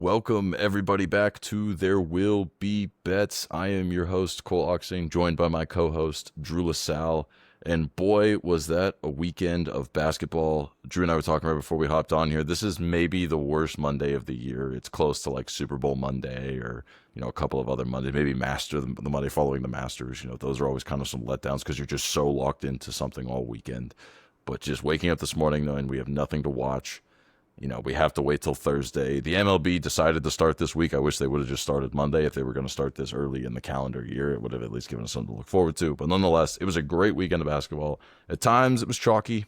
Welcome everybody back to There Will Be Bets. I am your host, Cole Oxing, joined by my co-host, Drew LaSalle. And boy, was that a weekend of basketball. Drew and I were talking right before we hopped on here. This is maybe the worst Monday of the year. It's close to like Super Bowl Monday or, a couple of other Mondays, maybe the Monday following the Masters. Those are always kind of some letdowns because you're just so locked into something all weekend. But just waking up this morning knowing we have nothing to watch. We have to wait till Thursday. The MLB decided to start this week. I wish they would have just started Monday. If they were going to start this early in the calendar year, it would have at least given us something to look forward to. But nonetheless, it was a great weekend of basketball. At times, it was chalky.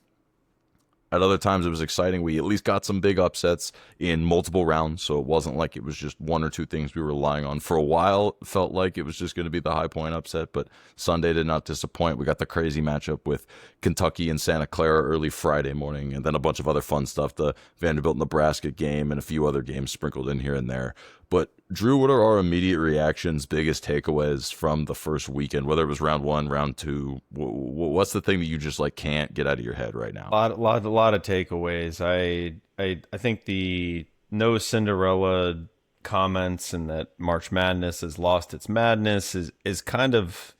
At other times, it was exciting. We at least got some big upsets in multiple rounds, so it wasn't like it was just one or two things we were relying on. For a while, it felt like it was just going to be the high point upset, but Sunday did not disappoint. We got the crazy matchup with Kentucky and Santa Clara early Friday morning, and then a bunch of other fun stuff, the Vanderbilt-Nebraska game and a few other games sprinkled in here and there. But Drew, what are our immediate reactions, biggest takeaways from the first weekend, whether it was round one, round two? What's the thing that you just can't get out of your head right now? A lot of takeaways. I think the no Cinderella comments and that March Madness has lost its madness is kind of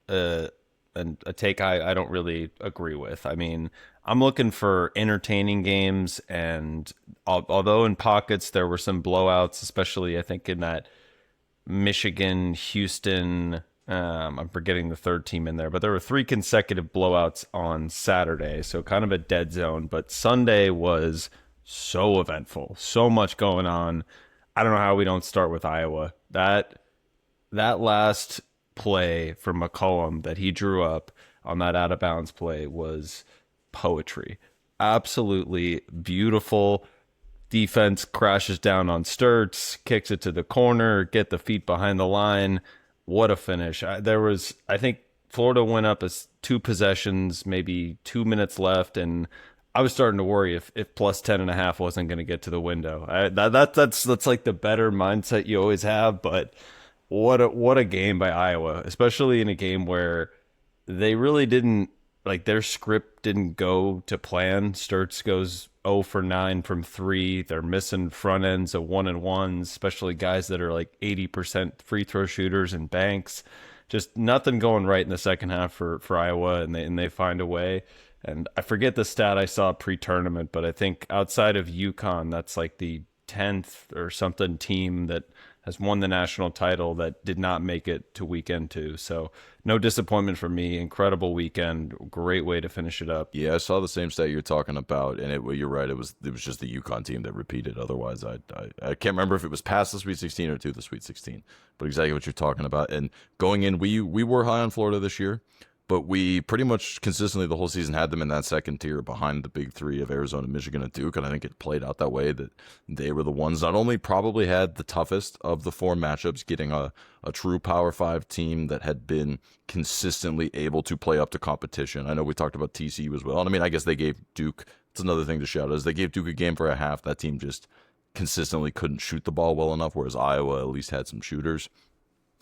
a take I don't really agree with. I mean, I'm looking for entertaining games, and although in pockets there were some blowouts, especially I think in that Michigan, Houston, I'm forgetting the third team in there, but there were three consecutive blowouts on Saturday, so kind of a dead zone. But Sunday was so eventful, so much going on. I don't know how we don't start with Iowa. That last play for McCollum that he drew up on that out of bounds play was poetry. Absolutely beautiful. Defense crashes down on Sturts, kicks it to the corner, get the feet behind the line. What a finish. I think Florida went up as two possessions, maybe 2 minutes left, and I was starting to worry if plus 10.5 wasn't going to get to the window. That's like the better mindset you always have, but what a game by Iowa, especially in a game where they really didn't, like, their script didn't go to plan. Sturts goes 0 for 9 from 3. They're missing front ends of 1-and-1s, especially guys that are like 80% free throw shooters and Banks. Just nothing going right in the second half for Iowa, and they find a way. And I forget the stat I saw pre-tournament, but I think outside of UConn, that's like the 10th or something team that has won the national title that did not make it to weekend two. So no disappointment for me. Incredible weekend. Great way to finish it up. Yeah, I saw the same stat you're talking about, and you're right. It was just the UConn team that repeated. Otherwise, I can't remember if it was past the Sweet 16 or to the Sweet 16, but exactly what you're talking about. And going in, we were high on Florida this year, but we pretty much consistently the whole season had them in that second tier behind the big three of Arizona, Michigan, and Duke. And I think it played out that way, that they were the ones not only probably had the toughest of the four matchups, getting a true Power 5 team that had been consistently able to play up to competition. I know we talked about TCU as well. And I mean, I guess they gave Duke, it's another thing to shout out, is they gave Duke a game for a half. That team just consistently couldn't shoot the ball well enough, whereas Iowa at least had some shooters.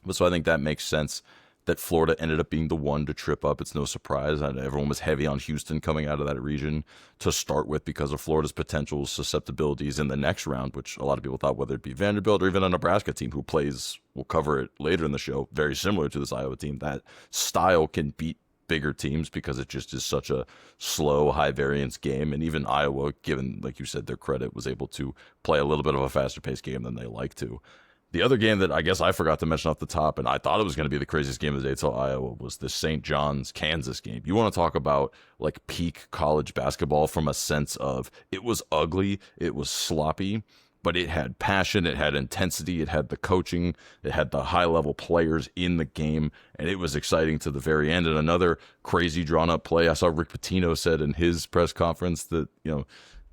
But so I think that makes sense that Florida ended up being the one to trip up. It's no surprise. Everyone was heavy on Houston coming out of that region to start with because of Florida's potential susceptibilities in the next round, which a lot of people thought, whether it be Vanderbilt or even a Nebraska team who plays, we'll cover it later in the show, very similar to this Iowa team, that style can beat bigger teams because it just is such a slow, high variance game. And even Iowa, given, like you said, their credit, was able to play a little bit of a faster paced game than they like to. The other game that I guess I forgot to mention off the top, and I thought it was going to be the craziest game of the day till Iowa, was the St. John's Kansas game. You want to talk about like peak college basketball from a sense of it was ugly, it was sloppy, but it had passion, it had intensity, it had the coaching, it had the high level players in the game, and it was exciting to the very end. And another crazy drawn up play, I saw Rick Pitino said in his press conference that,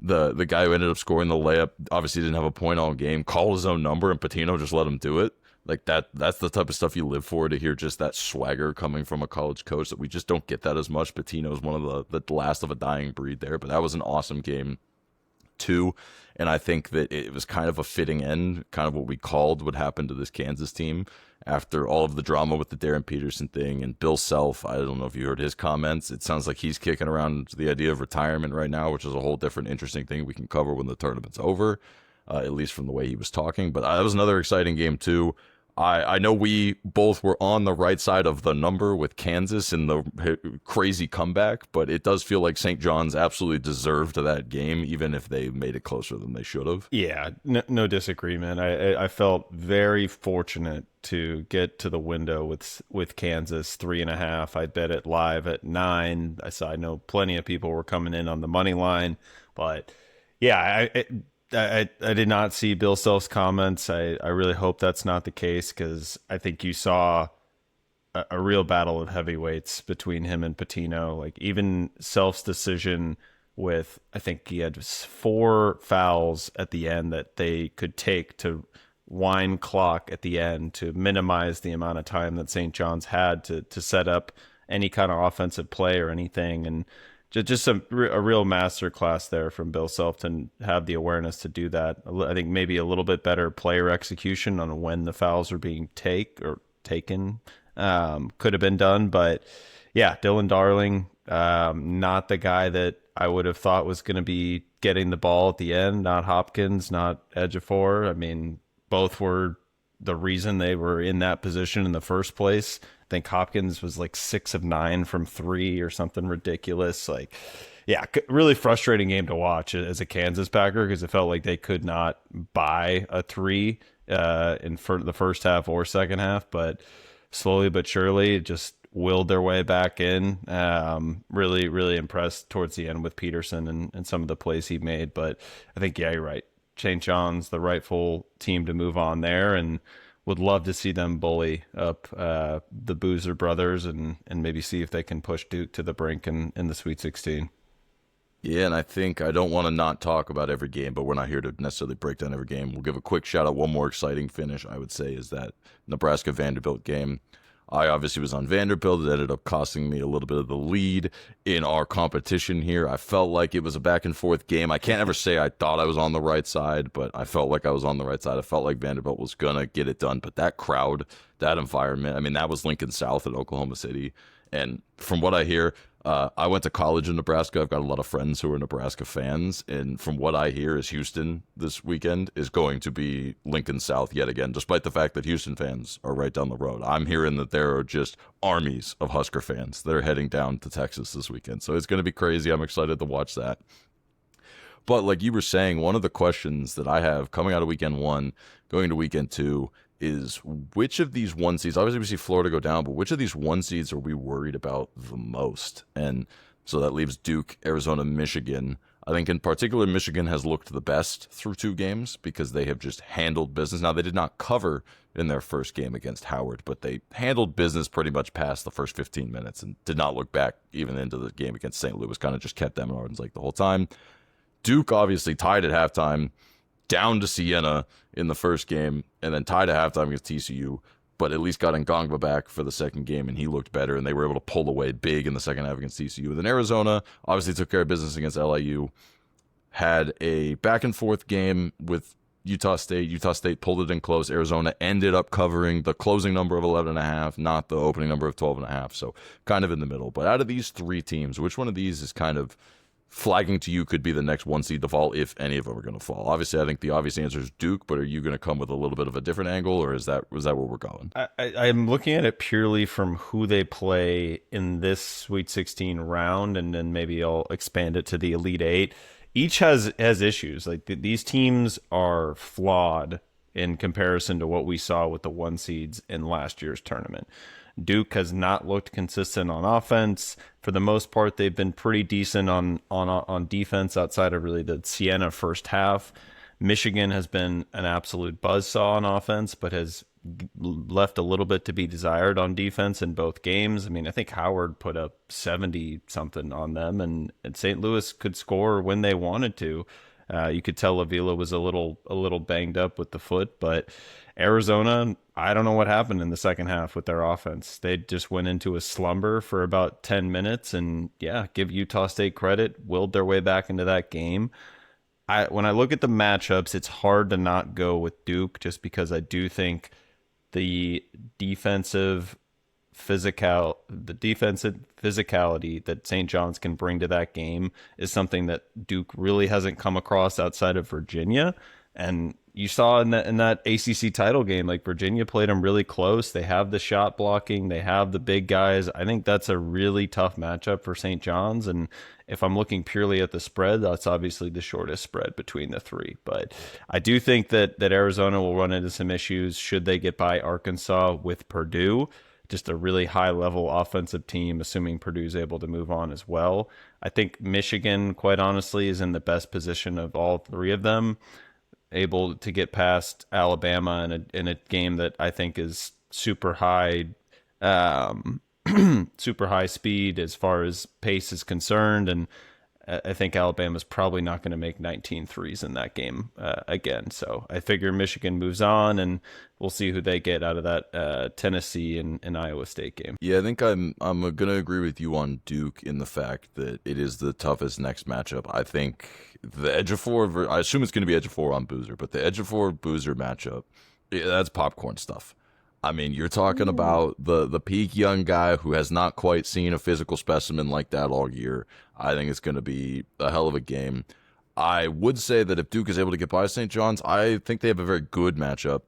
the guy who ended up scoring the layup obviously didn't have a point all game, called his own number, and Pitino just let him do it. Like that's the type of stuff you live for, to hear just that swagger coming from a college coach that we just don't get that as much. Pitino is one of the last of a dying breed there, but that was an awesome game too. And I think that it was kind of a fitting end, kind of what we called would happen to this Kansas team after all of the drama with the Darren Peterson thing. And Bill Self, I don't know if you heard his comments. It sounds like he's kicking around the idea of retirement right now, which is a whole different interesting thing we can cover when the tournament's over. at least from the way he was talking. But that was another exciting game too. I know we both were on the right side of the number with Kansas in the crazy comeback, but it does feel like St. John's absolutely deserved that game, even if they made it closer than they should have. Yeah, no disagreement. I felt very fortunate to get to the window with Kansas 3.5. I bet it live at 9. I know plenty of people were coming in on the money line, but yeah, I did not see Bill Self's comments. I really hope that's not the case, because I think you saw a real battle of heavyweights between him and Patino. Like, even Self's decision with, I think he had 4 fouls at the end that they could take to wind clock at the end to minimize the amount of time that St. John's had to set up any kind of offensive play or anything. And just a real master class there from Bill Self to have the awareness to do that. I think maybe a little bit better player execution on when the fouls are being taken could have been done. But yeah, Dylan Darling, not the guy that I would have thought was going to be getting the ball at the end. Not Hopkins, not Ejiofor. I mean, both were the reason they were in that position in the first place. I think Hopkins was like 6 of 9 from 3 or something ridiculous. Like, yeah, really frustrating game to watch as a Kansas Packer, because it felt like they could not buy a 3 for the first half or second half, but slowly but surely just willed their way back in. Really, really impressed towards the end with Peterson and some of the plays he made. But I think, yeah, you're right. St. John's the rightful team to move on there, and would love to see them bully up the Boozer brothers and maybe see if they can push Duke to the brink in the Sweet 16. Yeah, and I think I don't want to not talk about every game, but we're not here to necessarily break down every game. We'll give a quick shout out. One more exciting finish, I would say, is that Nebraska Vanderbilt game. I obviously was on Vanderbilt. It ended up costing me a little bit of the lead in our competition here. I felt like it was a back and forth game. I can't ever say I thought I was on the right side, but I felt like I was on the right side. I felt like Vanderbilt was going to get it done. But that crowd, that environment, I mean, that was Lincoln South in Oklahoma City. And from what I hear, I went to college in Nebraska. I've got a lot of friends who are Nebraska fans. And from what I hear is Houston this weekend is going to be Lincoln South yet again, despite the fact that Houston fans are right down the road. I'm hearing that there are just armies of Husker fans that are heading down to Texas this weekend. So it's going to be crazy. I'm excited to watch that. But like you were saying, one of the questions that I have coming out of weekend 1, going to weekend 2, is which of these 1 seeds, obviously we see Florida go down, but which of these 1 seeds are we worried about the most? And so that leaves Duke, Arizona, Michigan. I think in particular, Michigan has looked the best through 2 games because they have just handled business. Now, they did not cover in their first game against Howard, but they handled business pretty much past the first 15 minutes and did not look back even into the game against St. Louis, kind of just kept them in Arden's Lake the whole time. Duke obviously tied at halftime, down to Siena in the first game, and then tied at halftime against TCU, but at least got Ngongba back for the second game, and he looked better, and they were able to pull away big in the second half against TCU. Then Arizona obviously took care of business against LIU, had a back-and-forth game with Utah State. Utah State pulled it in close. Arizona ended up covering the closing number of 11.5, not the opening number of 12.5, so kind of in the middle. But out of these 3 teams, which one of these is kind of flagging to you could be the next 1 seed to fall, if any of them are going to fall? Obviously, I think the obvious answer is Duke, but are you going to come with a little bit of a different angle, or was that where we're going? I'm looking at it purely from who they play in this Sweet 16 round, and then maybe I'll expand it to the Elite 8. Each has issues. Like these teams are flawed in comparison to what we saw with the 1 seeds in last year's tournament. Duke has not looked consistent on offense. For the most part, they've been pretty decent on defense outside of really the Siena first half. Michigan has been an absolute buzzsaw on offense, but has left a little bit to be desired on defense in both games. I mean, I think Howard put up 70-something on them, and St. Louis could score when they wanted to. You could tell Avila was a little banged up with the foot, but Arizona, I don't know what happened in the second half with their offense. They just went into a slumber for about 10 minutes, and yeah, give Utah State credit, willed their way back into that game. When I look at the matchups, it's hard to not go with Duke, just because I do think the defensive physicality that St. John's can bring to that game is something that Duke really hasn't come across outside of Virginia. And you saw in that ACC title game, like Virginia played them really close. They have the shot blocking, they have the big guys. I think that's a really tough matchup for St. John's. And if I'm looking purely at the spread, that's obviously the shortest spread between the three. But I do think that Arizona will run into some issues should they get by Arkansas with Purdue. Just a really high level offensive team, assuming Purdue's able to move on as well. I think Michigan, quite honestly, is in the best position of all three of them, able to get past Alabama in a game that I think is super high, um, super high speed as far as pace is concerned. And I think Alabama's probably not going to make 19 threes in that game again. So I figure Michigan moves on, and we'll see who they get out of that Tennessee and Iowa State game. Yeah, I think I'm gonna agree with you on Duke in the fact that it is the toughest next matchup. I think the Edge of Four, I assume it's gonna be Edge of Four on Boozer, but the Edge of Four Boozer matchup, yeah, that's popcorn stuff. I mean, you're talking about the peak young guy who has not quite seen a physical specimen like that all year. I think it's gonna be a hell of a game. I would say that if Duke is able to get by St. John's, I think they have a very good matchup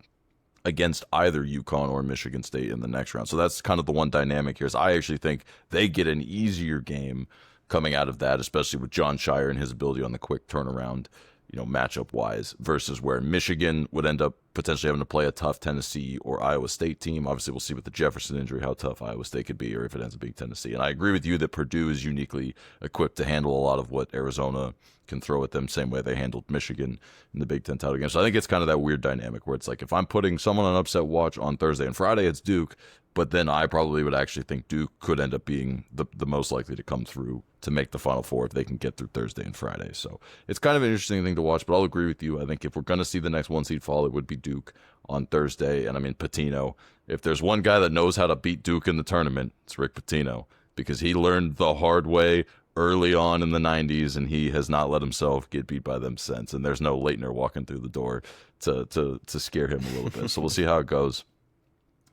against either UConn or Michigan State in the next round. So that's kind of the one dynamic here is I actually think they get an easier game coming out of that, especially with John Shire and his ability on the quick turnaround, matchup wise, versus where Michigan would end up potentially having to play a tough Tennessee or Iowa State team. Obviously, we'll see with the Jefferson injury how tough Iowa State could be, or if it ends up being Tennessee. And I agree with you that Purdue is uniquely equipped to handle a lot of what Arizona can throw at them, same way they handled Michigan in the Big Ten title game. So I think it's kind of that weird dynamic where it's like if I'm putting someone on upset watch on Thursday and Friday, it's Duke, but then I probably would actually think Duke could end up being the most likely to come through to make the Final Four if they can get through Thursday and Friday. So it's kind of an interesting thing to watch, but I'll agree with you. I think if we're going to see the next one seed fall, it would be Duke on Thursday. And I mean, Pitino, if there's one guy that knows how to beat Duke in the tournament, it's Rick Pitino, because he learned the hard way early on in the 90s, and he has not let himself get beat by them since. And there's no Leitner walking through the door to scare him a little bit. So we'll see how it goes.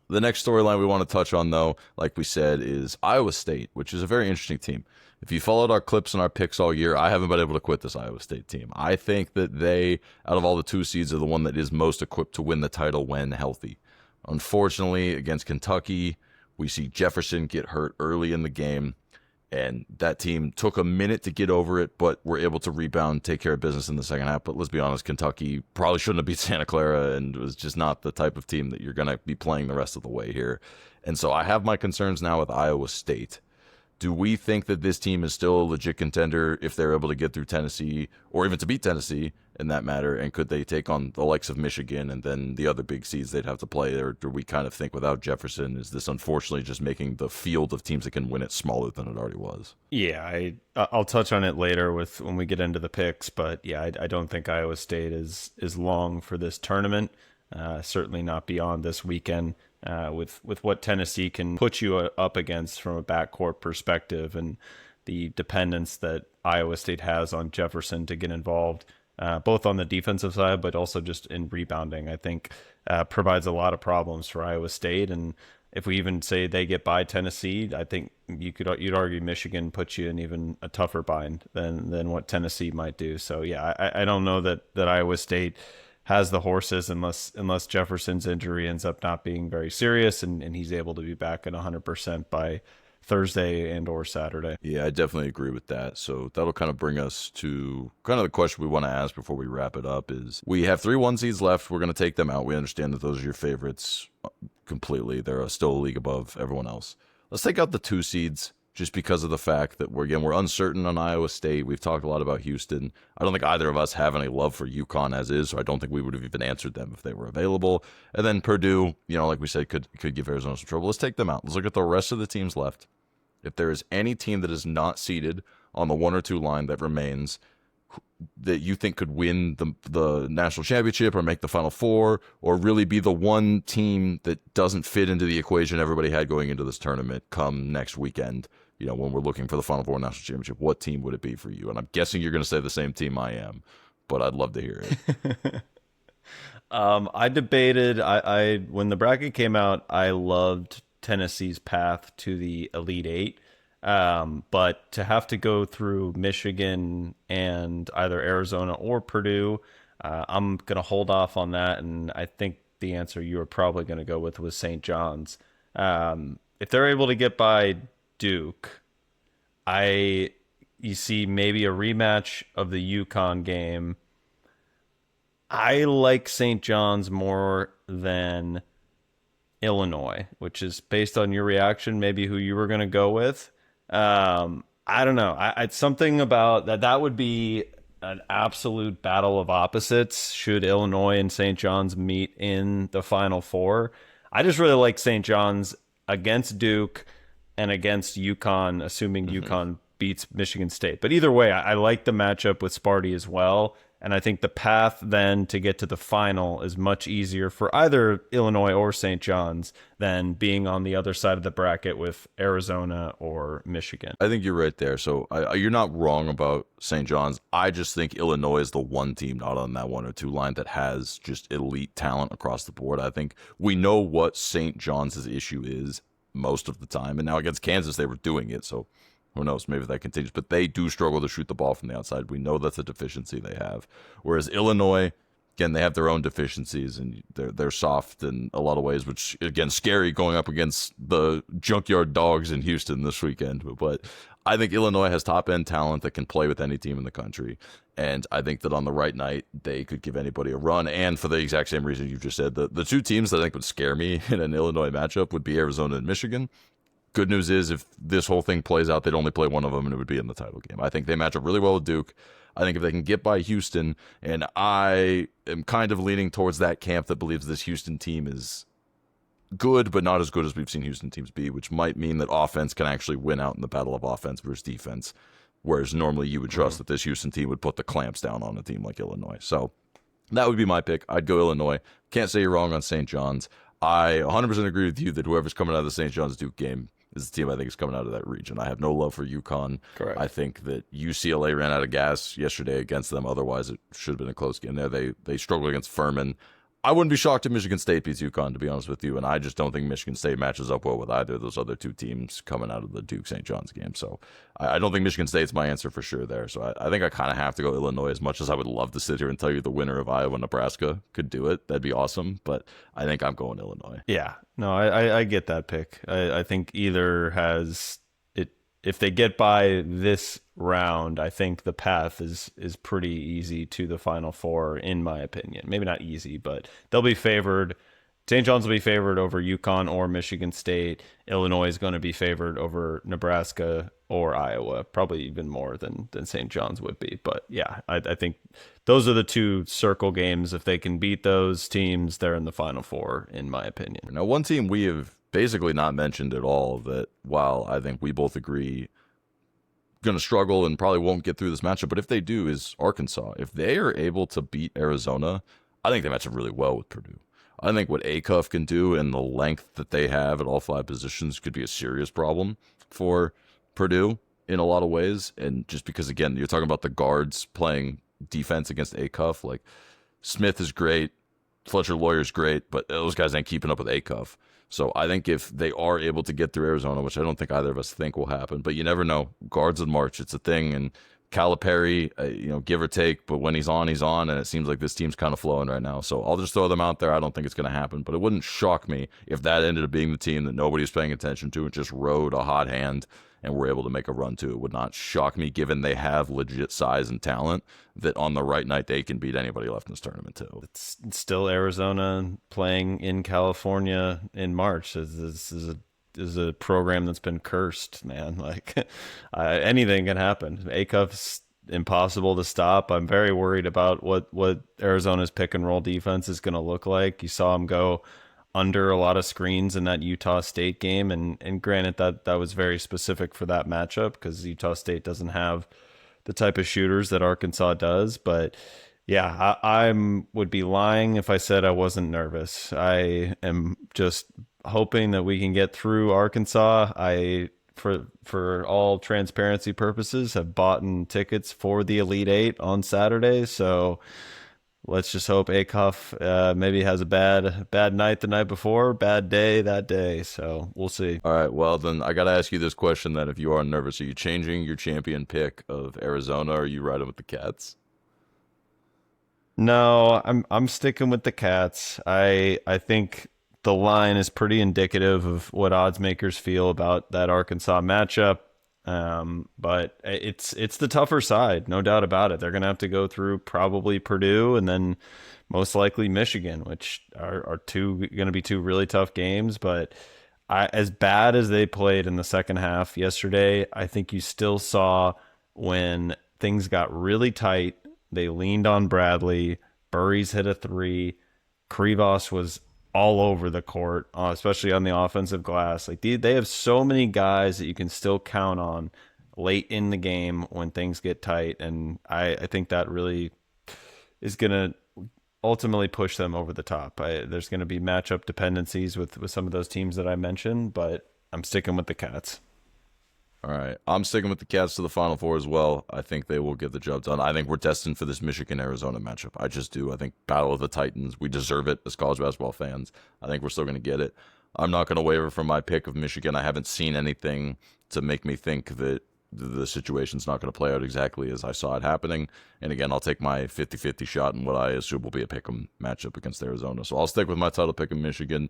The next storyline we want to touch on, though, like we said, is Iowa State, which is a very interesting team. If you followed our clips and our picks all year, I haven't been able to quit this Iowa State team. I think that they, out of all the two seeds, are the one that is most equipped to win the title when healthy. Unfortunately, against Kentucky, we see Jefferson get hurt early in the game, and that team took a minute to get over it, but were able to rebound, take care of business in the second half. But let's be honest, Kentucky probably shouldn't have beat Santa Clara, and was just not the type of team that you're going to be playing the rest of the way here. And so I have my concerns now with Iowa State. Do we think that this team is still a legit contender if they're able to get through Tennessee, or even to beat Tennessee in that matter? And could they take on the likes of Michigan and then the other big seeds they'd have to play? Or do we kind of think without Jefferson, is this unfortunately just making the field of teams that can win it smaller than it already was? Yeah, I'll touch on it later with when we get into the picks, but yeah, I don't think Iowa State is long for this tournament. Certainly not beyond this weekend. With what Tennessee can put you up against from a backcourt perspective, and the dependence that Iowa State has on Jefferson to get involved, both on the defensive side, but also just in rebounding, I think provides a lot of problems for Iowa State. And if we even say they get by Tennessee, I think you'd argue Michigan puts you in even a tougher bind than what Tennessee might do. So yeah, I don't know that Iowa State has the horses unless Jefferson's injury ends up not being very serious and he's able to be back at 100% by Thursday and or Saturday. Yeah, I definitely agree with that. So that'll kind of bring us to kind of the question we want to ask before we wrap it up is, we have 3 1 seeds left. We're going to take them out. We understand that those are your favorites completely. They're still a league above everyone else. Let's take out the 2 seeds. Just because of the fact that we're uncertain on Iowa State. We've talked a lot about Houston. I don't think either of us have any love for UConn as is, so I don't think we would have even answered them if they were available. And then Purdue, like we said, could give Arizona some trouble. Let's take them out. Let's look at the rest of the teams left. If there is any team that is not seeded on the 1 or 2 line that remains, that you think could win the national championship or make the Final Four, or really be the one team that doesn't fit into the equation everybody had going into this tournament come next weekend, when we're looking for the Final Four national championship, what team would it be for you? And I'm guessing you're going to say the same team I am, but I'd love to hear it. I debated. I when the bracket came out, I loved Tennessee's path to the Elite Eight. But to have to go through Michigan and either Arizona or Purdue, I'm going to hold off on that, and I think the answer you were probably going to go with was St. John's. If they're able to get by Duke, I you see maybe a rematch of the UConn game. I like St. John's more than Illinois, which is based on your reaction, maybe who you were going to go with. I don't know. It's something about that. That would be an absolute battle of opposites should Illinois and St. John's meet in the Final Four. I just really like St. John's against Duke and against UConn, assuming UConn beats Michigan State. But either way, I like the matchup with Sparty as well. And I think the path then to get to the final is much easier for either Illinois or St. John's than being on the other side of the bracket with Arizona or Michigan. I think you're right there. So you're not wrong about St. John's. I just think Illinois is the one team not on that 1 or 2 line that has just elite talent across the board. I think we know what St. John's issue is most of the time. And now against Kansas, they were doing it. So who knows? Maybe that continues. But they do struggle to shoot the ball from the outside. We know that's a deficiency they have. Whereas Illinois, again, they have their own deficiencies, and they're soft in a lot of ways, which, again, scary going up against the junkyard dogs in Houston this weekend. But I think Illinois has top-end talent that can play with any team in the country. And I think that on the right night, they could give anybody a run. And for the exact same reason you just said, the two teams that I think would scare me in an Illinois matchup would be Arizona and Michigan. Good news is if this whole thing plays out, they'd only play one of them, and it would be in the title game. I think they match up really well with Duke. I think if they can get by Houston, and I am kind of leaning towards that camp that believes this Houston team is good, but not as good as we've seen Houston teams be, which might mean that offense can actually win out in the battle of offense versus defense, whereas normally you would trust that this Houston team would put the clamps down on a team like Illinois. So that would be my pick. I'd go Illinois. Can't say you're wrong on St. John's. I 100% agree with you that whoever's coming out of the St. John's Duke game is the team I think is coming out of that region. I have no love for UConn. Correct. I think that UCLA ran out of gas yesterday against them. Otherwise, it should have been a close game there. They struggled against Furman. I wouldn't be shocked if Michigan State beats UConn, to be honest with you, and I just don't think Michigan State matches up well with either of those other two teams coming out of the Duke-St. John's game. So I don't think Michigan State's my answer for sure there. So I think I kind of have to go Illinois, as much as I would love to sit here and tell you the winner of Iowa-Nebraska could do it. That'd be awesome, but I think I'm going Illinois. Yeah, no, I get that pick. I think either has it. If they get by this round, I think the path is pretty easy to the Final Four, in my opinion. Maybe not easy, but they'll be favored. St. John's will be favored over UConn or Michigan State. Illinois is going to be favored over Nebraska or Iowa, probably even more than St. John's would be. But yeah, I think those are the two circle games. If they can beat those teams, they're in the Final Four, in my opinion. Now, one team we have basically not mentioned at all that, while I think we both agree going to struggle and probably won't get through this matchup, but if they do, is Arkansas. If they are able to beat Arizona, I think they match up really well with Purdue. I think what Acuff can do and the length that they have at all 5 positions could be a serious problem for Purdue in a lot of ways. And just because, again, you're talking about the guards playing defense against Acuff, like Smith is great, Fletcher Lawyer's great, but those guys ain't keeping up with Acuff. So I think if they are able to get through Arizona, which I don't think either of us think will happen, but you never know. Guards in March, it's a thing. And Calipari, give or take, but when he's on, and it seems like this team's kind of flowing right now. So I'll just throw them out there. I don't think it's going to happen, but it wouldn't shock me if that ended up being the team that nobody's paying attention to and just rode a hot hand and were able to make a run to. It would not shock me, given they have legit size and talent, that on the right night they can beat anybody left in this tournament too. It's still Arizona playing in California in March. This is a program that's been cursed, man. Like anything can happen. Acuff's impossible to stop. I'm very worried about what Arizona's pick and roll defense is going to look like. You saw him go under a lot of screens in that Utah State game, and granted that was very specific for that matchup because Utah State doesn't have the type of shooters that Arkansas does. But yeah, I would be lying if I said I wasn't nervous. I am just hoping that we can get through Arkansas. I, for all transparency purposes, have bought tickets for the Elite Eight on Saturday, so let's just hope Acuff maybe has a bad night the night before, bad day that day. So we'll see. All right. Well, then I got to ask you this question then. If you are nervous, are you changing your champion pick of Arizona, or are you riding with the Cats? No, I'm sticking with the Cats. I think the line is pretty indicative of what odds makers feel about that Arkansas matchup. But it's the tougher side, no doubt about it. They're gonna have to go through probably Purdue and then most likely Michigan, which are two gonna be two really tough games. But as bad as they played in the second half yesterday, I think you still saw when things got really tight, they leaned on Bradley. Burries hit a three. Krivos was all over the court, especially on the offensive glass. Like they have so many guys that you can still count on late in the game when things get tight, and I think that really is gonna ultimately push them over the top. There's going to be matchup dependencies with some of those teams that I mentioned, but I'm sticking with the Cats. All right. I'm sticking with the Cats to the Final Four as well. I think they will get the job done. I think we're destined for this Michigan-Arizona matchup. I just do. I think Battle of the Titans, we deserve it as college basketball fans. I think we're still going to get it. I'm not going to waver from my pick of Michigan. I haven't seen anything to make me think that the situation's not going to play out exactly as I saw it happening. And again, I'll take my 50-50 shot in what I assume will be a pick'em matchup against Arizona. So I'll stick with my title pick of Michigan.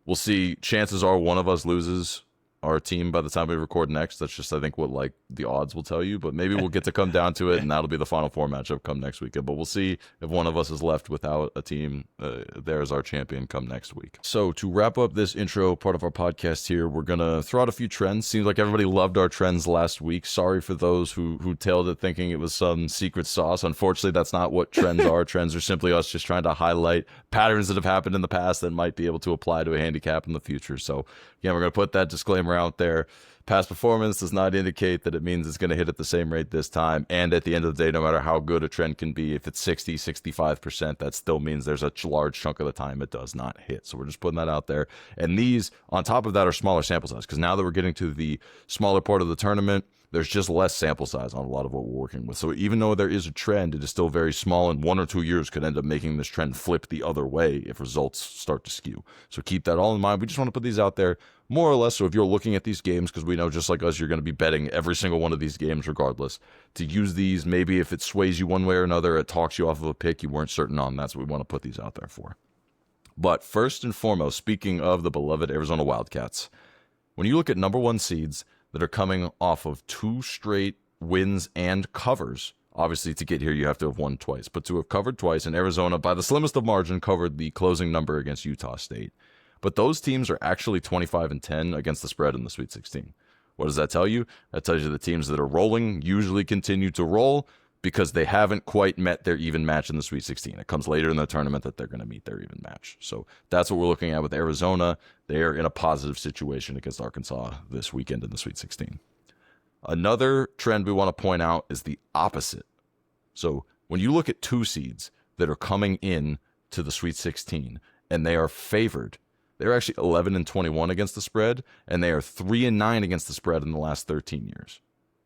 We'll see. Chances are one of us loses our team by the time we record next. That's just, I think, what like the odds will tell you. But maybe we'll get to come down to it, and that'll be the Final Four matchup come next weekend. But we'll see if one of us is left without a team. There's our champion come next week. So to wrap up this intro part of our podcast here, we're gonna throw out a few trends. Seems like everybody loved our trends last week. Sorry for those who tailed it thinking it was some secret sauce. Unfortunately, that's not what trends are. Trends are simply us just trying to highlight patterns that have happened in the past that might be able to apply to a handicap in the future. So again, we're gonna put that disclaimer out there. Past performance does not indicate that it means it's going to hit at the same rate this time. And at the end of the day, no matter how good a trend can be, if it's 60, 65%, that still means there's a large chunk of the time it does not hit. So we're just putting that out there. And these, on top of that, are smaller sample size, because now that we're getting to the smaller part of the tournament, there's just less sample size on a lot of what we're working with. So even though there is a trend, it is still very small, and 1 or 2 years could end up making this trend flip the other way if results start to skew. So keep that all in mind. We just want to put these out there more or less. So if you're looking at these games, because we know just like us, you're going to be betting every single one of these games regardless, to use these, maybe if it sways you one way or another, it talks you off of a pick you weren't certain on. That's what we want to put these out there for. But first and foremost, speaking of the beloved Arizona Wildcats, when you look at number 1 seeds that are coming off of 2 straight wins and covers, obviously to get here you have to have won twice, but to have covered twice, and Arizona by the slimmest of margin covered the closing number against Utah State. But those teams are actually 25-10 against the spread in the Sweet 16. What does that tell you? That tells you the teams that are rolling usually continue to roll because they haven't quite met their even match in the Sweet 16. It comes later in the tournament that they're going to meet their even match. So that's what we're looking at with Arizona. They are in a positive situation against Arkansas this weekend in the Sweet 16. Another trend we want to point out is the opposite. So when you look at 2 seeds that are coming in to the Sweet 16 and they are favored, they're actually 11-21 against the spread, and they are 3-9 against the spread in the last 13 years.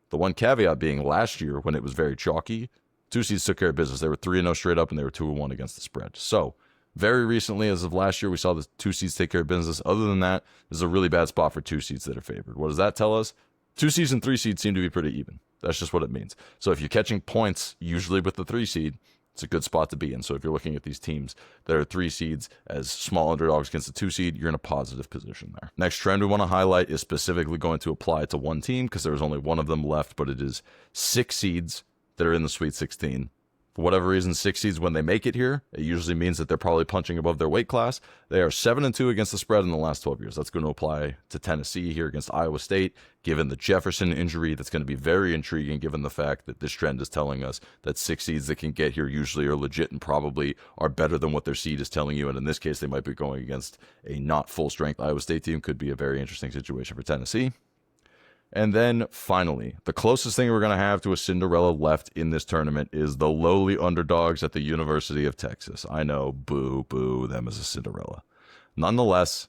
The one caveat being last year, when it was very chalky, 2 seeds took care of business. They were 3-0 straight up, and they were 2-1 against the spread. So very recently, as of last year, we saw the 2 seeds take care of business. Other than that, this is a really bad spot for 2 seeds that are favored. What does that tell us? 2 seeds and 3 seeds seem to be pretty even. That's just what it means. So if you're catching points, usually with the 3 seed, it's a good spot to be in. So if you're looking at these teams that are 3 seeds as small underdogs against the 2 seed, you're in a positive position there. Next trend we want to highlight is specifically going to apply to one team because there's only one of them left, but it is 6 seeds that are in the Sweet 16. For whatever reason, 6 seeds, when they make it here, it usually means that they're probably punching above their weight class. They are 7-2 against the spread in the last 12 years. That's going to apply to Tennessee here against Iowa State. Given the Jefferson injury, that's going to be very intriguing given the fact that this trend is telling us that 6 seeds that can get here usually are legit and probably are better than what their seed is telling you. And in this case, they might be going against a not full-strength Iowa State team. Could be a very interesting situation for Tennessee. And then finally, the closest thing we're going to have to a Cinderella left in this tournament is the lowly underdogs at the University of Texas. I know, boo, boo, them as a Cinderella. Nonetheless,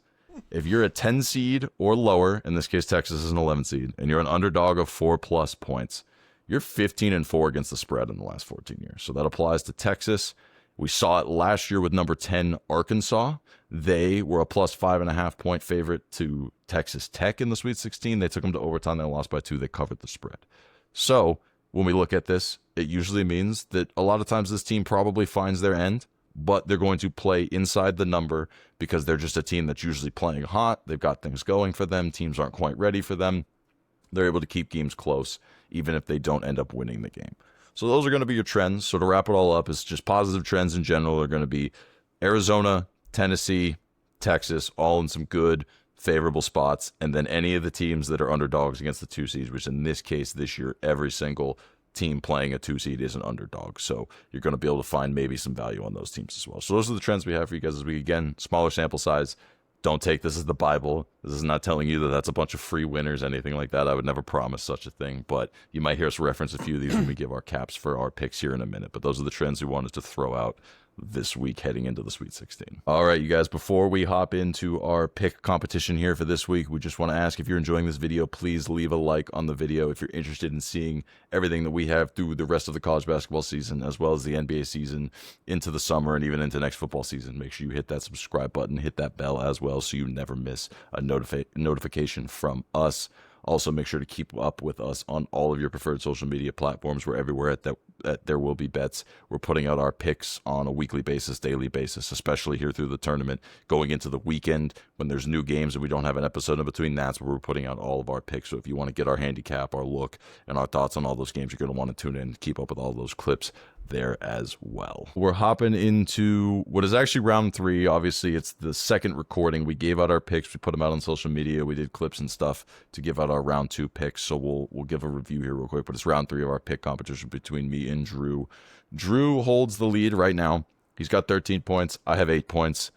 if you're a 10 seed or lower, in this case Texas is an 11 seed, and you're an underdog of 4+ points, you're 15-4 against the spread in the last 14 years. So that applies to Texas. We saw it last year with number 10 Arkansas. They were a +5.5 point favorite to Texas Tech in the Sweet 16. They took them to overtime. They lost by 2. They covered the spread. So when we look at this, it usually means that a lot of times this team probably finds their end, but they're going to play inside the number because they're just a team that's usually playing hot. They've got things going for them. Teams aren't quite ready for them. They're able to keep games close, even if they don't end up winning the game. So those are going to be your trends. So to wrap it all up, it's just positive trends in general are going to be Arizona, Tennessee, Texas, all in some good, favorable spots. And then any of the teams that are underdogs against the 2 seeds, which in this case, this year, every single team playing a 2 seed is an underdog. So you're going to be able to find maybe some value on those teams as well. So those are the trends we have for you guys this week. Again, smaller sample size. Don't take this as the Bible. This is not telling you that that's a bunch of free winners, anything like that. I would never promise such a thing, but you might hear us reference a few of these when we give our caps for our picks here in a minute. But those are the trends we wanted to throw out this week heading into the Sweet 16. All right, you guys, before we hop into our pick competition here for this week, we just want to ask if you're enjoying this video, please leave a like on the video. If you're interested in seeing everything that we have through the rest of the college basketball season, as well as the NBA season into the summer and even into next football season, make sure you hit that subscribe button, hit that bell as well so you never miss a notification from us. Also, make sure to keep up with us on all of your preferred social media platforms. We're everywhere at There Will Be Bets. We're putting out our picks on a weekly basis, daily basis, especially here through the tournament. Going into the weekend when there's new games and we don't have an episode in between, that's where we're putting out all of our picks. So if you want to get our handicap, our look, and our thoughts on all those games, you're going to want to tune in and keep up with all those clips there as well. We're hopping into what is actually round 3. Obviously, it's the second recording. We gave out our picks. We put them out on social media. We did clips and stuff to give out our round 2 picks. So we'll give a review here real quick. But it's round 3 of our pick competition between me and Drew. Drew holds the lead right now. He's got 13 points. I have 8 points.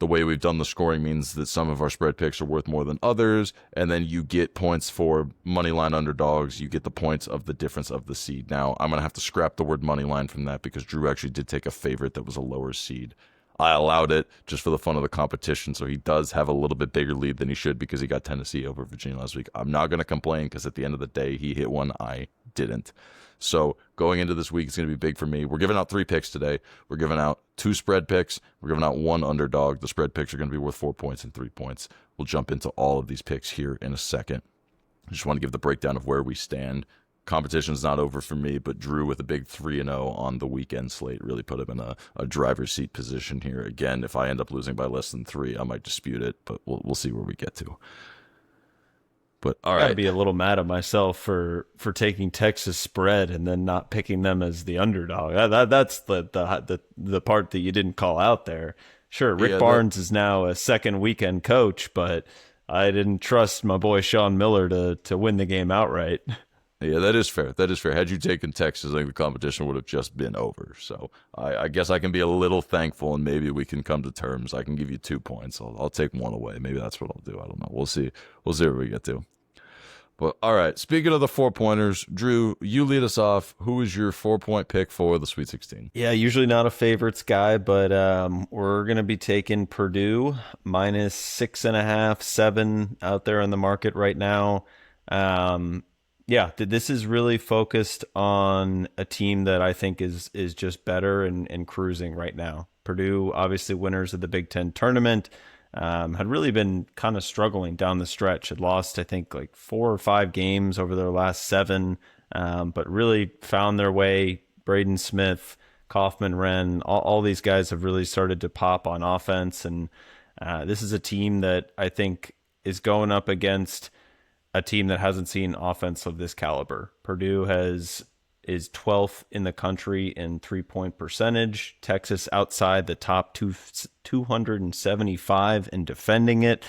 The way we've done the scoring means that some of our spread picks are worth more than others, and then you get points for moneyline underdogs. You get the points of the difference of the seed. Now, I'm going to have to scrap the word moneyline from that because Drew actually did take a favorite that was a lower seed. I allowed it just for the fun of the competition, so he does have a little bit bigger lead than he should because he got Tennessee over Virginia last week. I'm not going to complain because at the end of the day, he hit one, I didn't. So going into this week, it's going to be big for me. We're giving out 3 picks today. We're giving out 2 spread picks. We're giving out 1 underdog. The spread picks are going to be worth 4 points and 3 points. We'll jump into all of these picks here in a second. I just want to give the breakdown of where we stand. Competition's not over for me, but Drew with a big 3-0 on the weekend slate really put him in a driver's seat position here. Again, if I end up losing by less than 3, I might dispute it, but we'll see where we get to. But all right, I'd be a little mad at myself for taking Texas spread and then not picking them as the underdog. That's the part that you didn't call out there. Sure, Rick Barnes is now a second weekend coach, but I didn't trust my boy Sean Miller to win the game outright. Yeah, that is fair. That is fair. Had you taken Texas, I think the competition would have just been over. So I guess I can be a little thankful, and maybe we can come to terms. I can give you 2 points. I'll take 1 away. Maybe that's what I'll do. I don't know. We'll see. We'll see where we get to. But all right, speaking of the 4-pointers, Drew, you lead us off. Who is your 4-point pick for the Sweet 16? Yeah, usually not a favorites guy, but we're going to be taking Purdue minus 6.5, 7 out there on the market right now. Yeah, this is really focused on a team that I think is just better and cruising right now. Purdue, obviously winners of the Big Ten tournament, had really been kind of struggling down the stretch. Had lost, I think, like 4 or 5 games over their last 7, but really found their way. Braden Smith, Kaufman, Wren, all these guys have really started to pop on offense. And this is a team that I think is going up against a team that hasn't seen offense of this caliber. Purdue is 12th in the country in 3-point percentage. Texas outside the top 275 in defending it.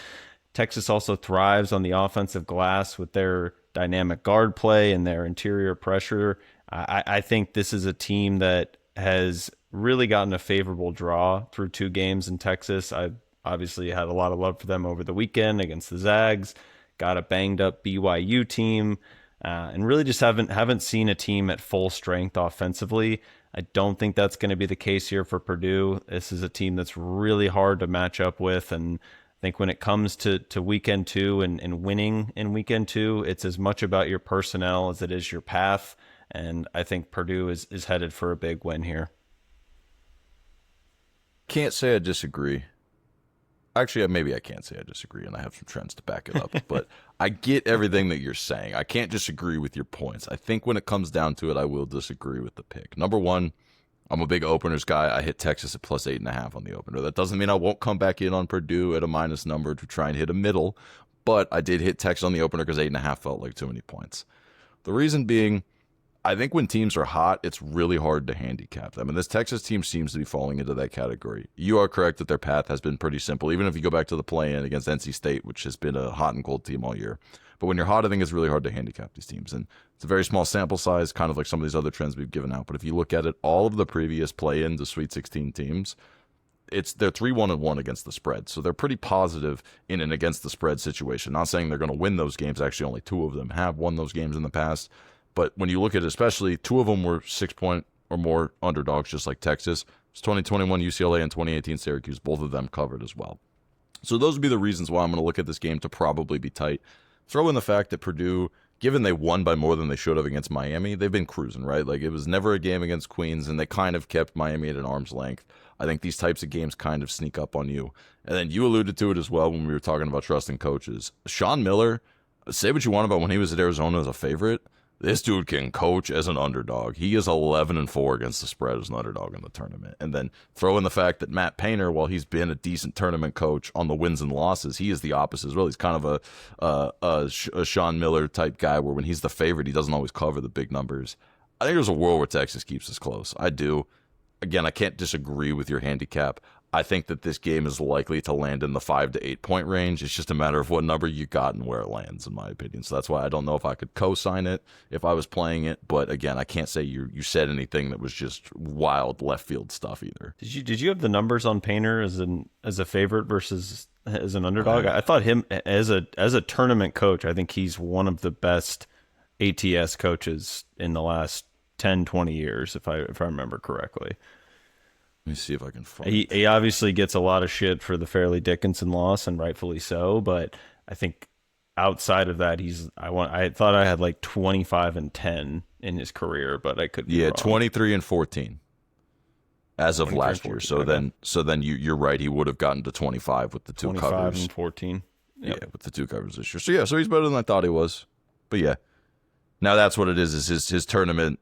Texas also thrives on the offensive glass with their dynamic guard play and their interior pressure. I think this is a team that has really gotten a favorable draw through 2 games in Texas. I obviously had a lot of love for them over the weekend against the Zags. Got a banged up BYU team, and really just haven't seen a team at full strength offensively. I don't think that's going to be the case here for Purdue. This is a team that's really hard to match up with, and I think when it comes to weekend 2 and winning in weekend 2, it's as much about your personnel as it is your path, and I think Purdue is headed for a big win here. Can't say I disagree. actually, maybe I can't say I disagree, and I have some trends to back it up. But I get everything that you're saying. I can't disagree with your points. I think when it comes down to it, I will disagree with the pick. Number one, I'm a big openers guy. I hit Texas at plus 8.5 on the opener. That doesn't mean I won't come back in on Purdue at a minus number to try and hit a middle, but I did hit Texas on the opener because 8.5 felt like too many points. The reason being, I think when teams are hot, it's really hard to handicap them. And this Texas team seems to be falling into that category. You are correct that their path has been pretty simple, even if you go back to the play-in against NC State, which has been a hot and cold team all year. But when you're hot, I think it's really hard to handicap these teams. And it's a very small sample size, kind of like some of these other trends we've given out. But if you look at it, all of the previous play-in to Sweet 16 teams, they're 3-1-1 against the spread. So they're pretty positive in an against the spread situation. Not saying they're going to win those games. Actually, only 2 of them have won those games in the past. But when you look at it, especially 2 of them were 6-point or more underdogs, just like Texas. It's 2021 UCLA and 2018 Syracuse. Both of them covered as well. So those would be the reasons why I'm going to look at this game to probably be tight. Throw in the fact that Purdue, given they won by more than they should have against Miami, they've been cruising, right? Like, it was never a game against Queens, and they kind of kept Miami at an arm's length. I think these types of games kind of sneak up on you. And then you alluded to it as well when we were talking about trusting coaches. Sean Miller, say what you want about when he was at Arizona as a favorite, this dude can coach as an underdog. He is 11-4 against the spread as an underdog in the tournament. And then throw in the fact that Matt Painter, while he's been a decent tournament coach on the wins and losses, he is the opposite as well. He's kind of a Sean Miller type guy where when he's the favorite, he doesn't always cover the big numbers. I think there's a world where Texas keeps this close. I do. Again, I can't disagree with your handicap. I think that this game is likely to land in the 5 to 8 point range. It's just a matter of what number you got and where it lands, in my opinion. So that's why I don't know if I could co-sign it if I was playing it. But again, I can't say you said anything that was just wild left field stuff either. Did you have the numbers on Painter as a favorite versus as an underdog? I thought him as a tournament coach, I think he's one of the best ATS coaches in the last 10, 20 years, if I remember correctly. Let me see if I can find he obviously gets a lot of shit for the Fairleigh Dickinson loss, and rightfully so, but I think outside of that, I thought I had like 25-10 in his career, but I could be wrong. 23-14 as of last year. So then you're right, he would have gotten to 25 with the 2 covers. 25 and 14. Yep. Yeah, with the 2 covers this year. So he's better than I thought he was. But yeah. Now that's what it is his tournament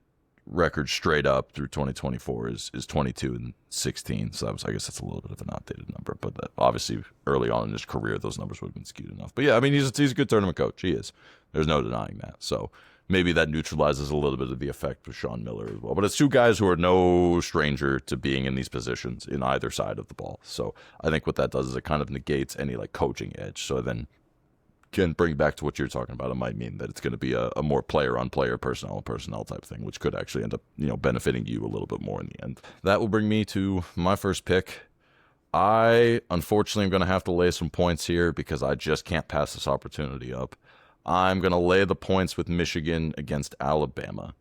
record straight up through 2024 is 22-16. So I guess that's a little bit of an outdated number, but obviously early on in his career, those numbers would have been skewed enough. But yeah, I mean, he's a good tournament coach. He is. There's no denying that. So maybe that neutralizes a little bit of the effect with Sean Miller as well. But it's 2 guys who are no stranger to being in these positions in either side of the ball. So I think what that does is it kind of negates any like coaching edge. So then can bring back to what you're talking about. It might mean that it's going to be a more player-on-player, personnel-on-personnel type thing, which could actually end up, benefiting you a little bit more in the end. That will bring me to my first pick. I, unfortunately, am going to have to lay some points here because I just can't pass this opportunity up. I'm going to lay the points with Michigan against Alabama.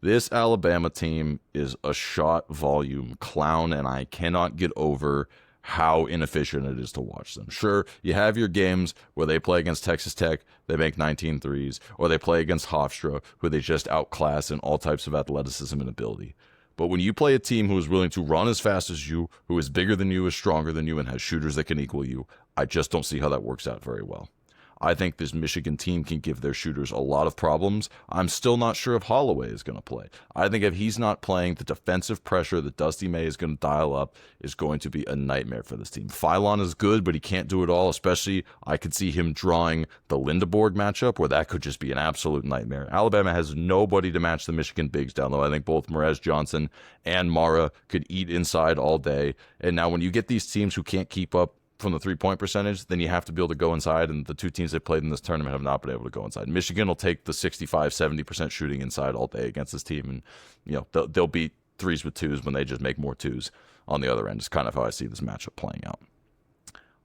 This Alabama team is a shot volume clown, and I cannot get over how inefficient it is to watch them. Sure, you have your games where they play against Texas Tech, they make 19 threes, or they play against Hofstra, who they just outclass in all types of athleticism and ability. But when you play a team who is willing to run as fast as you, who is bigger than you, is stronger than you, and has shooters that can equal you, I just don't see how that works out very well. I think this Michigan team can give their shooters a lot of problems. I'm still not sure if Holloway is going to play. I think if he's not playing, the defensive pressure that Dusty May is going to dial up is going to be a nightmare for this team. Philon is good, but he can't do it all, especially I could see him drawing the Lindeborg matchup where that could just be an absolute nightmare. Alabama has nobody to match the Michigan bigs down low. I think both Merez Johnson and Mara could eat inside all day. And now when you get these teams who can't keep up from the 3-point percentage, then you have to be able to go inside, and the 2 teams that played in this tournament have not been able to go inside. Michigan will take the 65-70% shooting inside all day against this team, and they'll beat 3s with 2s when they just make more 2s on the other end. It's kind of how I see this matchup playing out.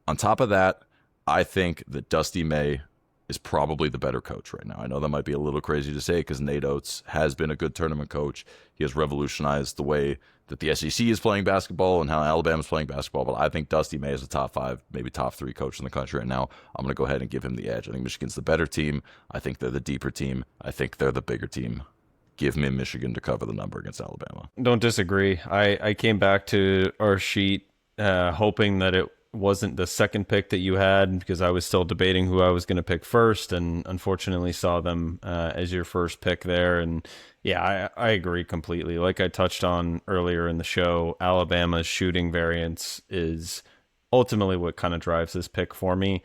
On top of that, I think that Dusty May is probably the better coach right now. I know that might be a little crazy to say because Nate Oates has been a good tournament coach. He has revolutionized the way that the SEC is playing basketball and how Alabama's playing basketball, but I think Dusty May is a top 5, maybe top 3 coach in the country right now. I'm going to go ahead and give him the edge. I think Michigan's the better team. I think they're the deeper team. I think they're the bigger team. Give me Michigan to cover the number against Alabama. Don't disagree. I came back to our sheet hoping that wasn't the second pick that you had because I was still debating who I was going to pick first, and unfortunately saw them as your first pick there. And yeah, I agree completely. Like I touched on earlier in the show, Alabama's shooting variance is ultimately what kind of drives this pick for me.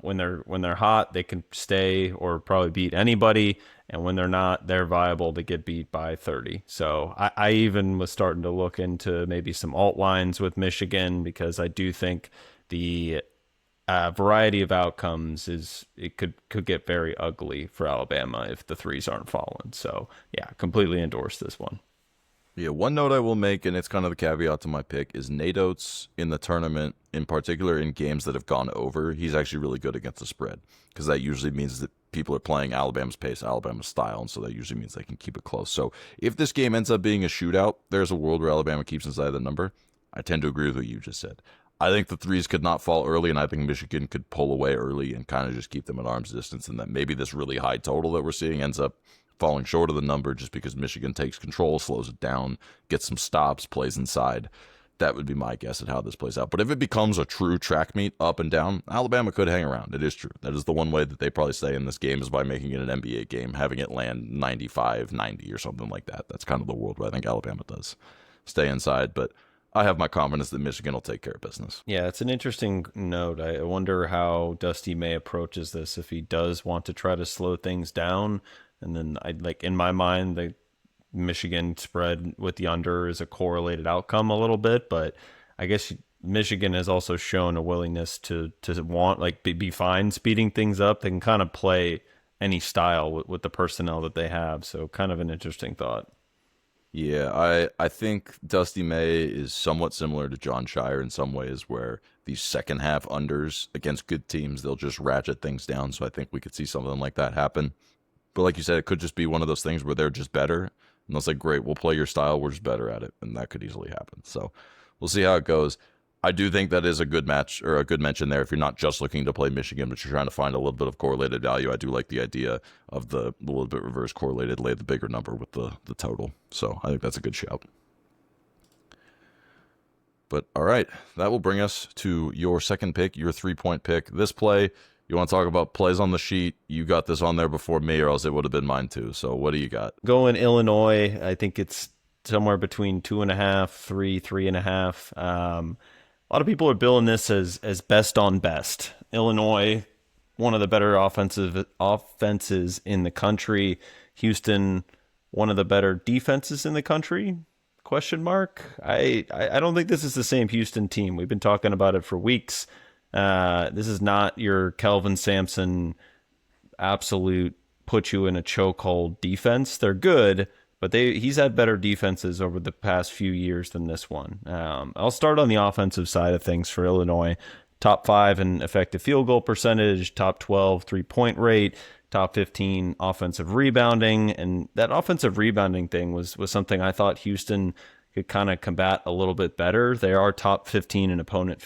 When they're hot, they can stay or probably beat anybody, and when they're not, they're viable to get beat by 30. So I even was starting to look into maybe some alt lines with Michigan because I do think the variety of outcomes it could get very ugly for Alabama if the threes aren't falling. So yeah, completely endorse this one. Yeah, one note I will make, and it's kind of the caveat to my pick, is Nate Oates in the tournament, in particular in games that have gone over, he's actually really good against the spread, because that usually means that people are playing Alabama's pace, Alabama's style, and so that usually means they can keep it close. So if this game ends up being a shootout, there's a world where Alabama keeps inside the number. I tend to agree with what you just said. I think the threes could not fall early, and I think Michigan could pull away early and kind of just keep them at arm's distance, and that maybe this really high total that we're seeing ends up falling short of the number just because Michigan takes control, slows it down, gets some stops, plays inside. That would be my guess at how this plays out. But if it becomes a true track meet up and down, Alabama could hang around. It is true. That is the one way that they probably stay in this game is by making it an NBA game, having it land 95, 90 or something like that. That's kind of the world where I think Alabama does stay inside. But I have my confidence that Michigan will take care of business. Yeah, it's an interesting note. I wonder how Dusty May approaches this if he does want to try to slow things down. And then I like in my mind the Michigan spread with the under is a correlated outcome a little bit, but I guess Michigan has also shown a willingness to want like be fine speeding things up. They can kind of play any style with the personnel that they have. So kind of an interesting thought. Yeah, I think Dusty May is somewhat similar to John Shire in some ways, where these second half unders against good teams, they'll just ratchet things down. So I think we could see something like that happen. But like you said, it could just be one of those things where they're just better. And it's like, great, we'll play your style. We're just better at it. And that could easily happen. So we'll see how it goes. I do think that is a good match or a good mention there if you're not just looking to play Michigan, but you're trying to find a little bit of correlated value. I do like the idea of the little bit reverse correlated, lay the bigger number with the total. So I think that's a good shout. But all right, that will bring us to your second pick, your 3-point pick. This play, you want to talk about plays on the sheet? You got this on there before me, or else it would have been mine too. So what do you got? Going Illinois, I think it's somewhere between 2.5, 3.5. A lot of people are billing this as best on best. Illinois, one of the better offenses in the country. Houston, one of the better defenses in the country. Question mark. I don't think this is the same Houston team. We've been talking about it for weeks. This is not your Kelvin Sampson absolute put you in a chokehold defense. They're good, but he's had better defenses over the past few years than this one. I'll start on the offensive side of things for Illinois. Top 5 in effective field goal percentage, top 12 3-point rate, top 15 offensive rebounding. And that offensive rebounding thing was something I thought Houston could kind of combat a little bit better. They are top 15 in opponent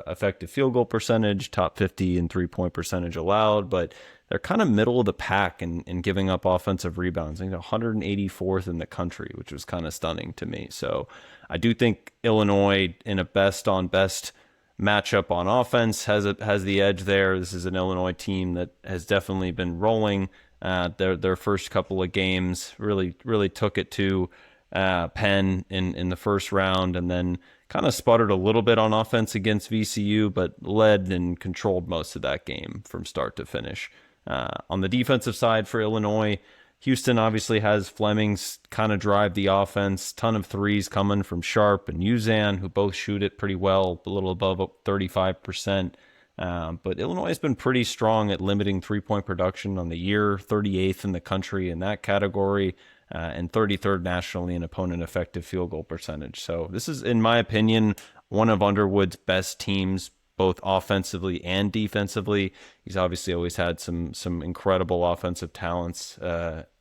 effective field goal percentage, top 50 in 3-point percentage allowed, but they're kind of middle of the pack in giving up offensive rebounds. I think 184th in the country, which was kind of stunning to me. So I do think Illinois in a best on best matchup on offense has the edge there. This is an Illinois team that has definitely been rolling. Their first couple of games really took it to Penn in the first round, and then kind of sputtered a little bit on offense against VCU, but led and controlled most of that game from start to finish. On the defensive side for Illinois, Houston obviously has Fleming's kind of drive the offense. Ton of threes coming from Sharp and Uzan, who both shoot it pretty well, a little above 35%. But Illinois has been pretty strong at limiting 3-point production on the year, 38th in the country in that category, and 33rd nationally in opponent effective field goal percentage. So this is, in my opinion, one of Underwood's best teams, both offensively and defensively. He's obviously always had some incredible offensive talents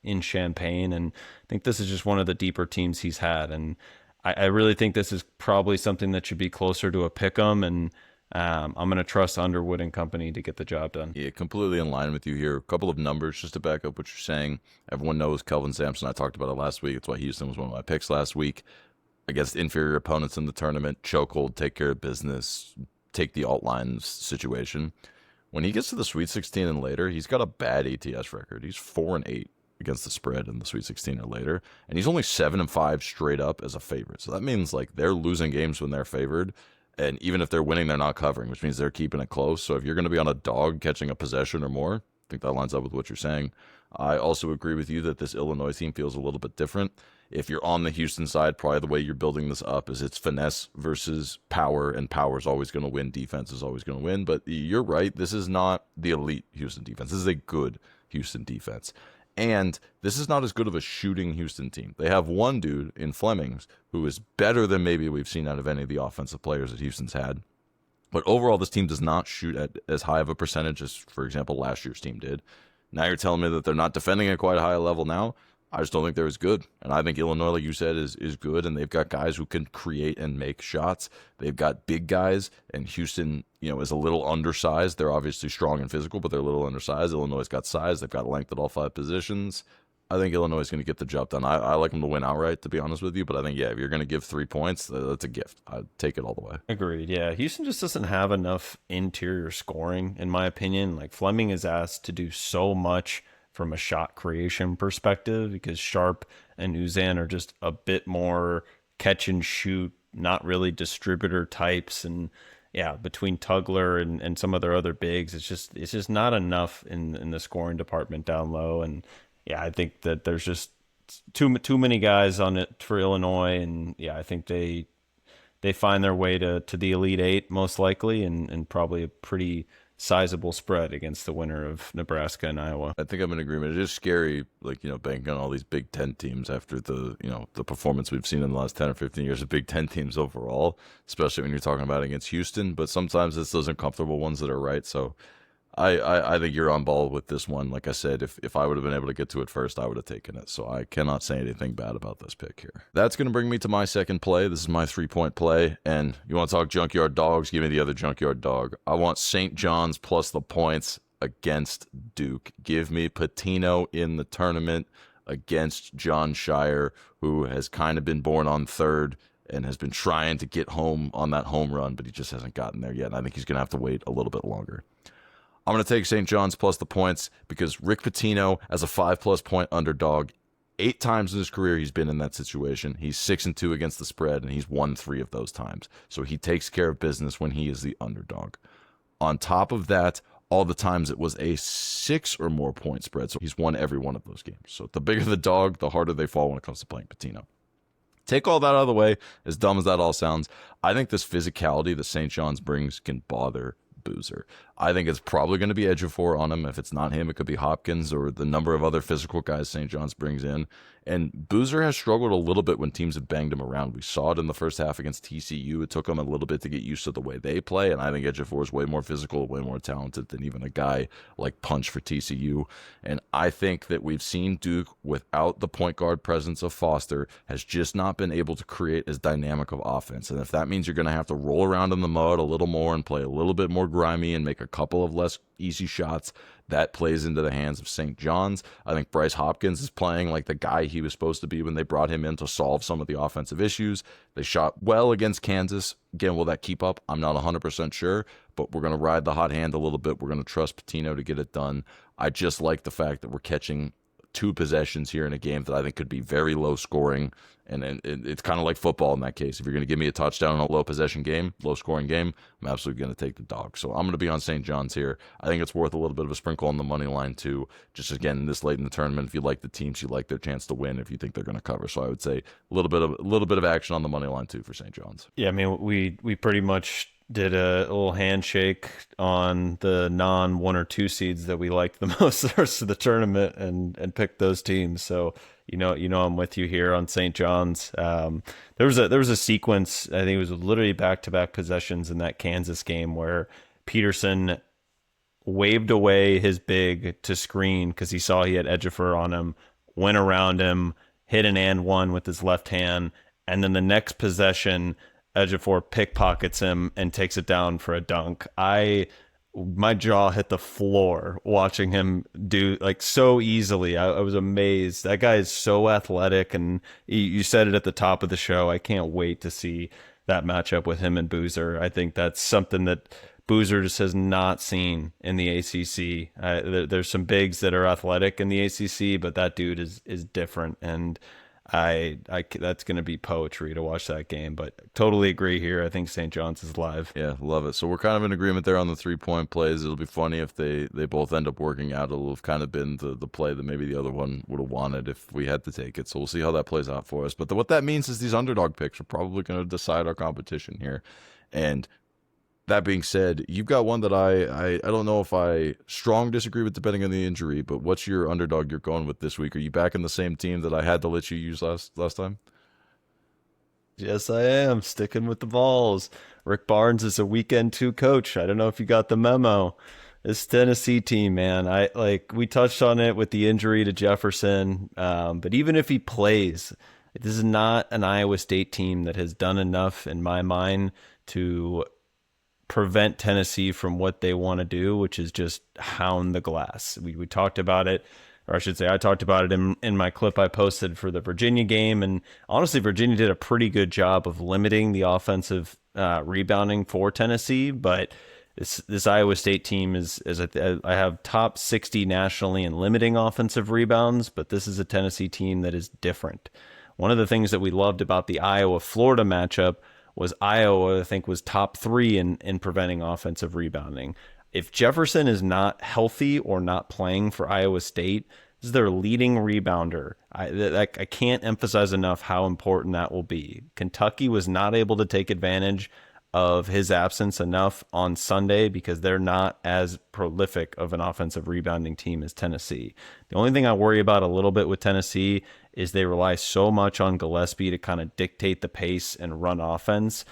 in Champaign, and I think this is just one of the deeper teams he's had. And I really think this is probably something that should be closer to a pick'em, and I'm going to trust Underwood and company to get the job done. Yeah, completely in line with you here. A couple of numbers just to back up what you're saying. Everyone knows Kelvin Sampson. I talked about it last week. It's why Houston was one of my picks last week. Against inferior opponents in the tournament, chokehold, take care of business, take the alt lines situation. When he gets to the Sweet 16 and later, he's got a bad ATS record. He's 4-8 against the spread in the Sweet 16 or later, and he's only 7-5 straight up as a favorite. So that means like they're losing games when they're favored, and even if they're winning, they're not covering, which means they're keeping it close. So if you're going to be on a dog catching a possession or more, I think that lines up with what you're saying. I also agree with you that this Illinois team feels a little bit different. If you're on the Houston side, probably the way you're building this up is it's finesse versus power, and power is always going to win. Defense is always going to win. But you're right. This is not the elite Houston defense. This is a good Houston defense. And this is not as good of a shooting Houston team. They have one dude in Flemings who is better than maybe we've seen out of any of the offensive players that Houston's had. But overall, this team does not shoot at as high of a percentage as, for example, last year's team did. Now you're telling me that they're not defending at quite a high level now. I just don't think they're as good. And I think Illinois, like you said, is good. And they've got guys who can create and make shots. They've got big guys. And Houston, is a little undersized. They're obviously strong and physical, but they're a little undersized. Illinois got size. They've got length at all 5 positions. I think Illinois is going to get the job done. I like them to win outright, to be honest with you. But I think, if you're going to give 3 points, that's a gift. I'd take it all the way. Agreed. Yeah, Houston just doesn't have enough interior scoring, in my opinion. Like Fleming is asked to do so much from a shot creation perspective because Sharp and Uzan are just a bit more catch and shoot, not really distributor types. And yeah, between Tugler and some of their other bigs, it's just not enough in the scoring department down low. And yeah, I think that there's just too many guys on it for Illinois. And yeah, I think they find their way to the Elite Eight most likely, and probably a pretty sizable spread against the winner of Nebraska and Iowa. I think I'm in agreement. It is scary, banking on all these Big Ten teams after the performance we've seen in the last 10 or 15 years of Big Ten teams overall, especially when you're talking about against Houston. But sometimes it's those uncomfortable ones that are right. So I think you're on ball with this one. Like I said, if I would have been able to get to it first, I would have taken it. So I cannot say anything bad about this pick here. That's going to bring me to my second play. This is my 3-point play. And you want to talk junkyard dogs? Give me the other junkyard dog. I want St. John's plus the points against Duke. Give me Pitino in the tournament against John Shire, who has kind of been born on third and has been trying to get home on that home run, but he just hasn't gotten there yet. And I think he's going to have to wait a little bit longer. I'm going to take St. John's plus the points because Rick Pitino, as a 5+ point underdog, 8 times in his career he's been in that situation. He's 6-2 against the spread, and he's won 3 of those times. So he takes care of business when he is the underdog. On top of that, all the times it was a 6 or more point spread. So he's won every one of those games. So the bigger the dog, the harder they fall when it comes to playing Pitino. Take all that out of the way, as dumb as that all sounds. I think this physicality that St. John's brings can bother Boozer. I think it's probably going to be Ejiofor on him. If it's not him, it could be Hopkins or the number of other physical guys St. John's brings in. And Boozer has struggled a little bit when teams have banged him around. We saw it in the first half against TCU. It took him a little bit to get used to the way they play, and I think Ejiofor is way more physical, way more talented than even a guy like Punch for TCU. And I think that we've seen Duke, without the point guard presence of Foster, has just not been able to create as dynamic of offense. And if that means you're going to have to roll around in the mud a little more and play a little bit more grimy and make a couple of less easy shots, that plays into the hands of St. John's. I think Bryce Hopkins is playing like the guy he was supposed to be when they brought him in to solve some of the offensive issues. They shot well against Kansas. Again, will that keep up? I'm not 100% sure, but we're going to ride the hot hand a little bit. We're going to trust Pitino to get it done. I just like the fact that we're catching 2 possessions here in a game that I think could be very low scoring. And it's kind of like football in that case. If you're going to give me a touchdown in a low possession game, low scoring game, I'm absolutely going to take the dog. So I'm going to be on St. John's here. I think it's worth a little bit of a sprinkle on the money line too. Just again, this late in the tournament, if you like the teams, you like their chance to win. If you think they're going to cover, so I would say a little bit of action on the money line too for St. John's. Yeah, I mean we pretty much did a little handshake on the non 1 or 2 seeds that we liked the most the rest of the tournament and picked those teams. So you know I'm with you here on St. John's. There was a sequence, I think it was literally back-to-back possessions in that Kansas game where Peterson waved away his big to screen because he saw he had Ejiofor on him, went around him, hit an and one with his left hand, and then the next possession Ejiofor pickpockets him and takes it down for a dunk. My jaw hit the floor watching him do like so easily. I was amazed. That guy is so athletic, and you said it at the top of the show. I can't wait to see that matchup with him and Boozer. I think that's something that Boozer just has not seen in the ACC. There's some bigs that are athletic in the ACC, but that dude is different, and I that's going to be poetry to watch that game. But totally agree here. I think St. John's is live. Yeah, love it. So we're kind of in agreement there on the 3-point plays. It'll be funny if they both end up working out. It'll have kind of been the play that maybe the other one would have wanted if we had to take it. So we'll see how that plays out for us. But what that means is these underdog picks are probably going to decide our competition here. And that being said, you've got one that I don't know if I strong disagree with depending on the injury, but what's your underdog you're going with this week? Are you back in the same team that I had to let you use last time? Yes, I am sticking with the Vols. Rick Barnes is a weekend 2 coach. I don't know if you got the memo. This Tennessee team, man, we touched on it with the injury to Jefferson, but even if he plays, this is not an Iowa State team that has done enough in my mind to prevent Tennessee from what they want to do, which is just hound the glass. We talked about it, or I should say I talked about it in my clip I posted for the Virginia game. And honestly, Virginia did a pretty good job of limiting the offensive rebounding for Tennessee. But this Iowa State team is I have top 60 nationally in limiting offensive rebounds, but this is a Tennessee team that is different. One of the things that we loved about the Iowa-Florida matchup was Iowa, I think, was top 3 in preventing offensive rebounding. If Jefferson is not healthy or not playing for Iowa State, this is their leading rebounder. I can't emphasize enough how important that will be. Kentucky was not able to take advantage of his absence enough on Sunday because they're not as prolific of an offensive rebounding team as Tennessee. The only thing I worry about a little bit with Tennessee is they rely so much on Gillespie to kind of dictate the pace and run offense.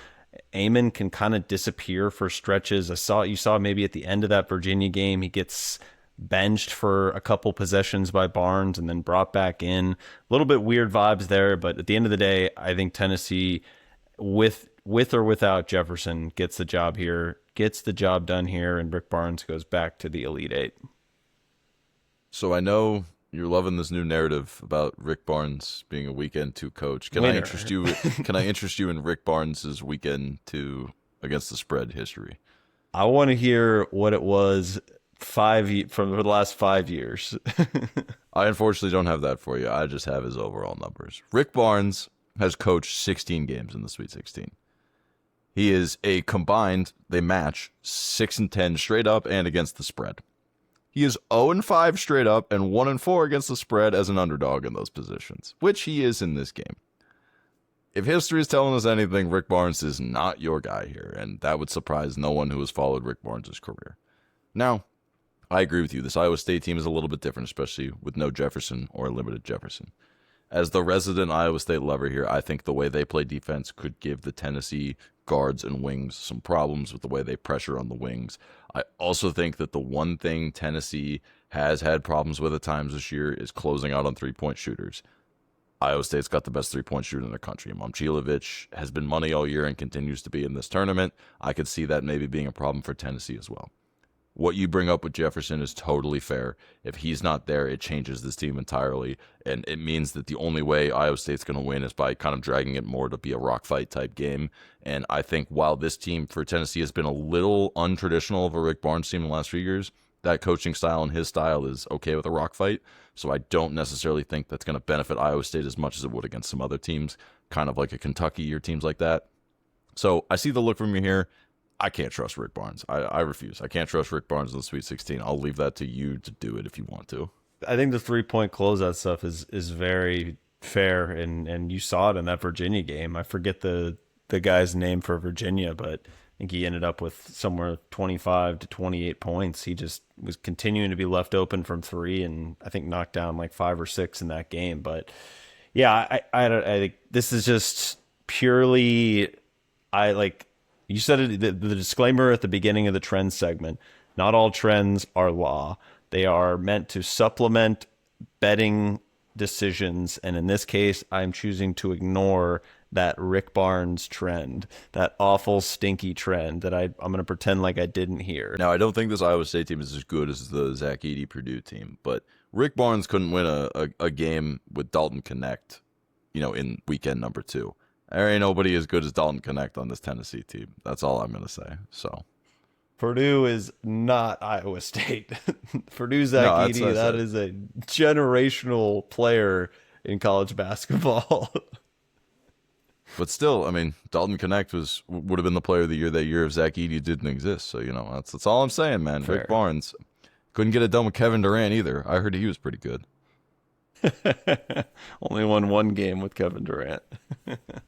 Amon can kind of disappear for stretches. You saw maybe at the end of that Virginia game, he gets benched for a couple possessions by Barnes and then brought back in. A little bit weird vibes there, but at the end of the day, I think Tennessee, with or without Jefferson, gets the job done here, and Rick Barnes goes back to the Elite Eight. So I know you're loving this new narrative about Rick Barnes being a weekend 2 coach. Can I interest you in Rick Barnes' weekend 2 against the spread history? I want to hear what it was from the last 5 years. I unfortunately don't have that for you. I just have his overall numbers. Rick Barnes has coached 16 games in the Sweet 16. He is they match 6-10 straight up and against the spread. He is 0-5 straight up and 1-4 against the spread as an underdog in those positions, which he is in this game. If history is telling us anything, Rick Barnes is not your guy here, and that would surprise no one who has followed Rick Barnes' career. Now, I agree with you. This Iowa State team is a little bit different, especially with no Jefferson or limited Jefferson. As the resident Iowa State lover here, I think the way they play defense could give the Tennessee guards and wings some problems with the way they pressure on the wings. I also think that the one thing Tennessee has had problems with at times this year is closing out on 3-point shooters. Iowa State's got the best 3-point shooter in the country. Momcilovic has been money all year and continues to be in this tournament. I could see that maybe being a problem for Tennessee as well. What you bring up with Jefferson is totally fair. If he's not there, it changes this team entirely, and it means that the only way Iowa State's going to win is by kind of dragging it more to be a rock fight type game. And I think while this team for Tennessee has been a little untraditional of a Rick Barnes team in the last few years, that coaching style and his style is okay with a rock fight. So I don't necessarily think that's going to benefit Iowa State as much as it would against some other teams, kind of like a Kentucky or teams like that. So I see the look from you here. I can't trust Rick Barnes. I refuse. I can't trust Rick Barnes in the Sweet 16. I'll leave that to you to do it if you want to. I think the 3-point closeout stuff is very fair, and you saw it in that Virginia game. I forget the guy's name for Virginia, but I think he ended up with somewhere 25 to 28 points. He just was continuing to be left open from 3, and I think knocked down like 5 or 6 in that game. But yeah, I think this is just purely you said it, the disclaimer at the beginning of the trends segment. Not all trends are law. They are meant to supplement betting decisions. And in this case, I'm choosing to ignore that Rick Barnes trend, that awful, stinky trend that I'm going to pretend like I didn't hear. Now, I don't think this Iowa State team is as good as the Zach Edey Purdue team, but Rick Barnes couldn't win a game with Dalton Connect, in weekend number 2. There ain't nobody as good as Dalton Connect on this Tennessee team. That's all I'm gonna say. So Purdue is not Iowa State. Purdue no, Zach that's what Edey, I that said. is a generational player in college basketball. But still, I mean, Dalton Connect would have been the player of the year that year if Zach Edey didn't exist. So that's all I'm saying, man. Rick Fair. Barnes couldn't get it done with Kevin Durant either. I heard he was pretty good. Only won one game with Kevin Durant.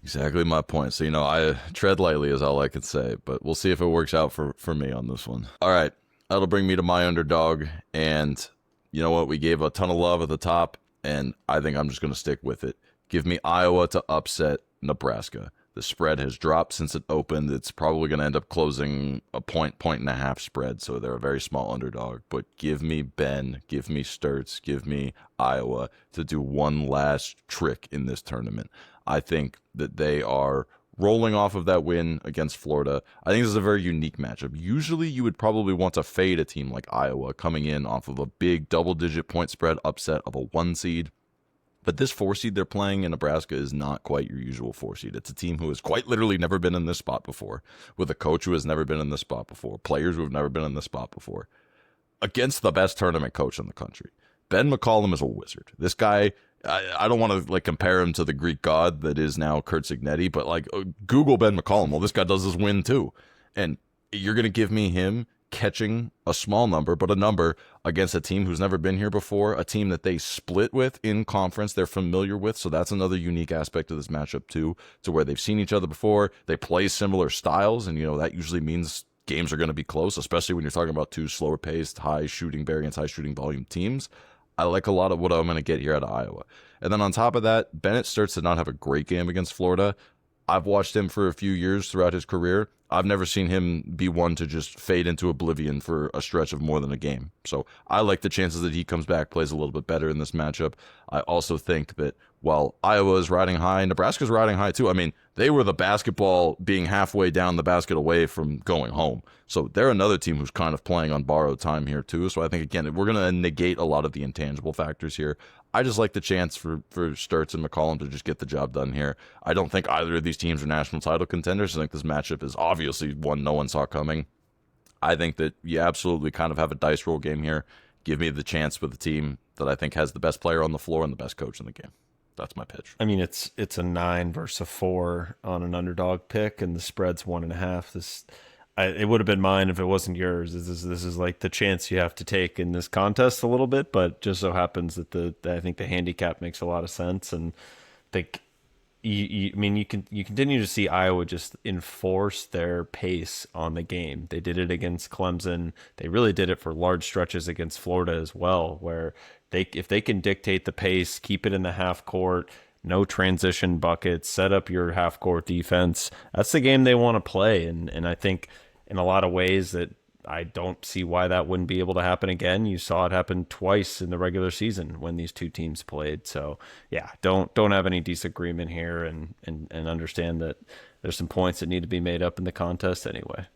Exactly my point. So, I tread lightly is all I could say, but we'll see if it works out for me on this one. All right. That'll bring me to my underdog. And you know what? We gave a ton of love at the top, and I think I'm just going to stick with it. Give me Iowa to upset Nebraska. The spread has dropped since it opened. It's probably going to end up closing a point and a half spread, so they're a very small underdog. But give me Ben, give me Sturts, give me Iowa to do one last trick in this tournament. I think that they are rolling off of that win against Florida. I think this is a very unique matchup. Usually you would probably want to fade a team like Iowa coming in off of a big double-digit point spread upset of a 1 seed. But this 4 seed they're playing in Nebraska is not quite your usual 4 seed. It's a team who has quite literally never been in this spot before, with a coach who has never been in this spot before, players who have never been in this spot before, against the best tournament coach in the country. Ben McCollum is a wizard. This guy, I don't want to compare him to the Greek god that is now Kurt Signetti, but Google Ben McCollum. Well, this guy does his win too. And you're going to give me him catching a small number, but a number against a team who's never been here before, a team that they split with in conference, they're familiar with. So that's another unique aspect of this matchup too, to where they've seen each other before. They play similar styles, and that usually means games are going to be close, especially when you're talking about two slower paced, high shooting variance, high shooting volume teams. I like a lot of what I'm going to get here out of Iowa. And then on top of that, Bennett starts to not have a great game against Florida. I've watched him for a few years throughout his career. I've never seen him be one to just fade into oblivion for a stretch of more than a game. So I like the chances that he comes back, plays a little bit better in this matchup. I also think that while Iowa is riding high, Nebraska's riding high too. I mean, they were the basketball being halfway down the basket away from going home. So they're another team who's kind of playing on borrowed time here too. So I think, again, we're going to negate a lot of the intangible factors here. I just like the chance for Sturts and McCollum to just get the job done here. I don't think either of these teams are national title contenders. I think this matchup is obviously one no one saw coming. I think that you absolutely kind of have a dice roll game here. Give me the chance with the team that I think has the best player on the floor and the best coach in the game. That's my pitch. I mean, it's a 9 versus a 4 on an underdog pick, and the spread's 1.5. It would have been mine if it wasn't yours. This is like the chance you have to take in this contest a little bit, but just so happens that I think the handicap makes a lot of sense, and I think you continue to see Iowa just enforce their pace on the game. They did it against Clemson. They really did it for large stretches against Florida as well, where if they can dictate the pace, keep it in the half court, no transition buckets, set up your half court defense. That's the game they want to play. And I think in a lot of ways that I don't see why that wouldn't be able to happen again. You saw it happen twice in the regular season when these two teams played. So yeah, don't have any disagreement here, and understand that there's some points that need to be made up in the contest anyway.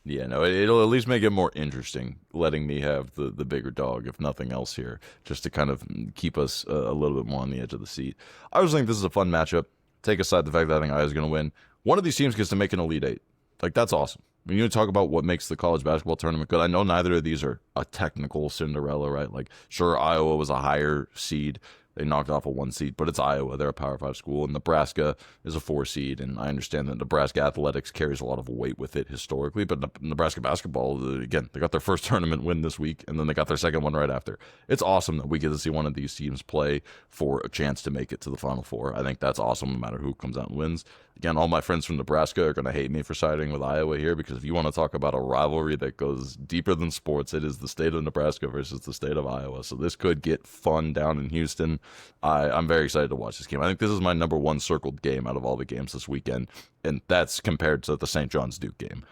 Yeah, no, it'll at least make it more interesting, letting me have the bigger dog, if nothing else here, just to kind of keep us a little bit more on the edge of the seat. I was think this is a fun matchup. Take aside the fact that I think Iowa's going to win. One of these teams gets to make an Elite Eight. That's awesome. When you talk about what makes the college basketball tournament good, I know neither of these are a technical Cinderella, right? Sure, Iowa was a higher seed. They knocked off a 1 seed, but it's Iowa. They're a Power 5 school, and Nebraska is a 4 seed. And I understand that Nebraska athletics carries a lot of weight with it historically, but Nebraska basketball, again, they got their first tournament win this week, and then they got their second one right after. It's awesome that we get to see one of these teams play for a chance to make it to the Final Four. I think that's awesome no matter who comes out and wins. Again, all my friends from Nebraska are going to hate me for siding with Iowa here, because if you want to talk about a rivalry that goes deeper than sports, it is the state of Nebraska versus the state of Iowa. So this could get fun down in Houston. I'm very excited to watch this game. I think this is my number one circled game out of all the games this weekend, and that's compared to the St. John's Duke game.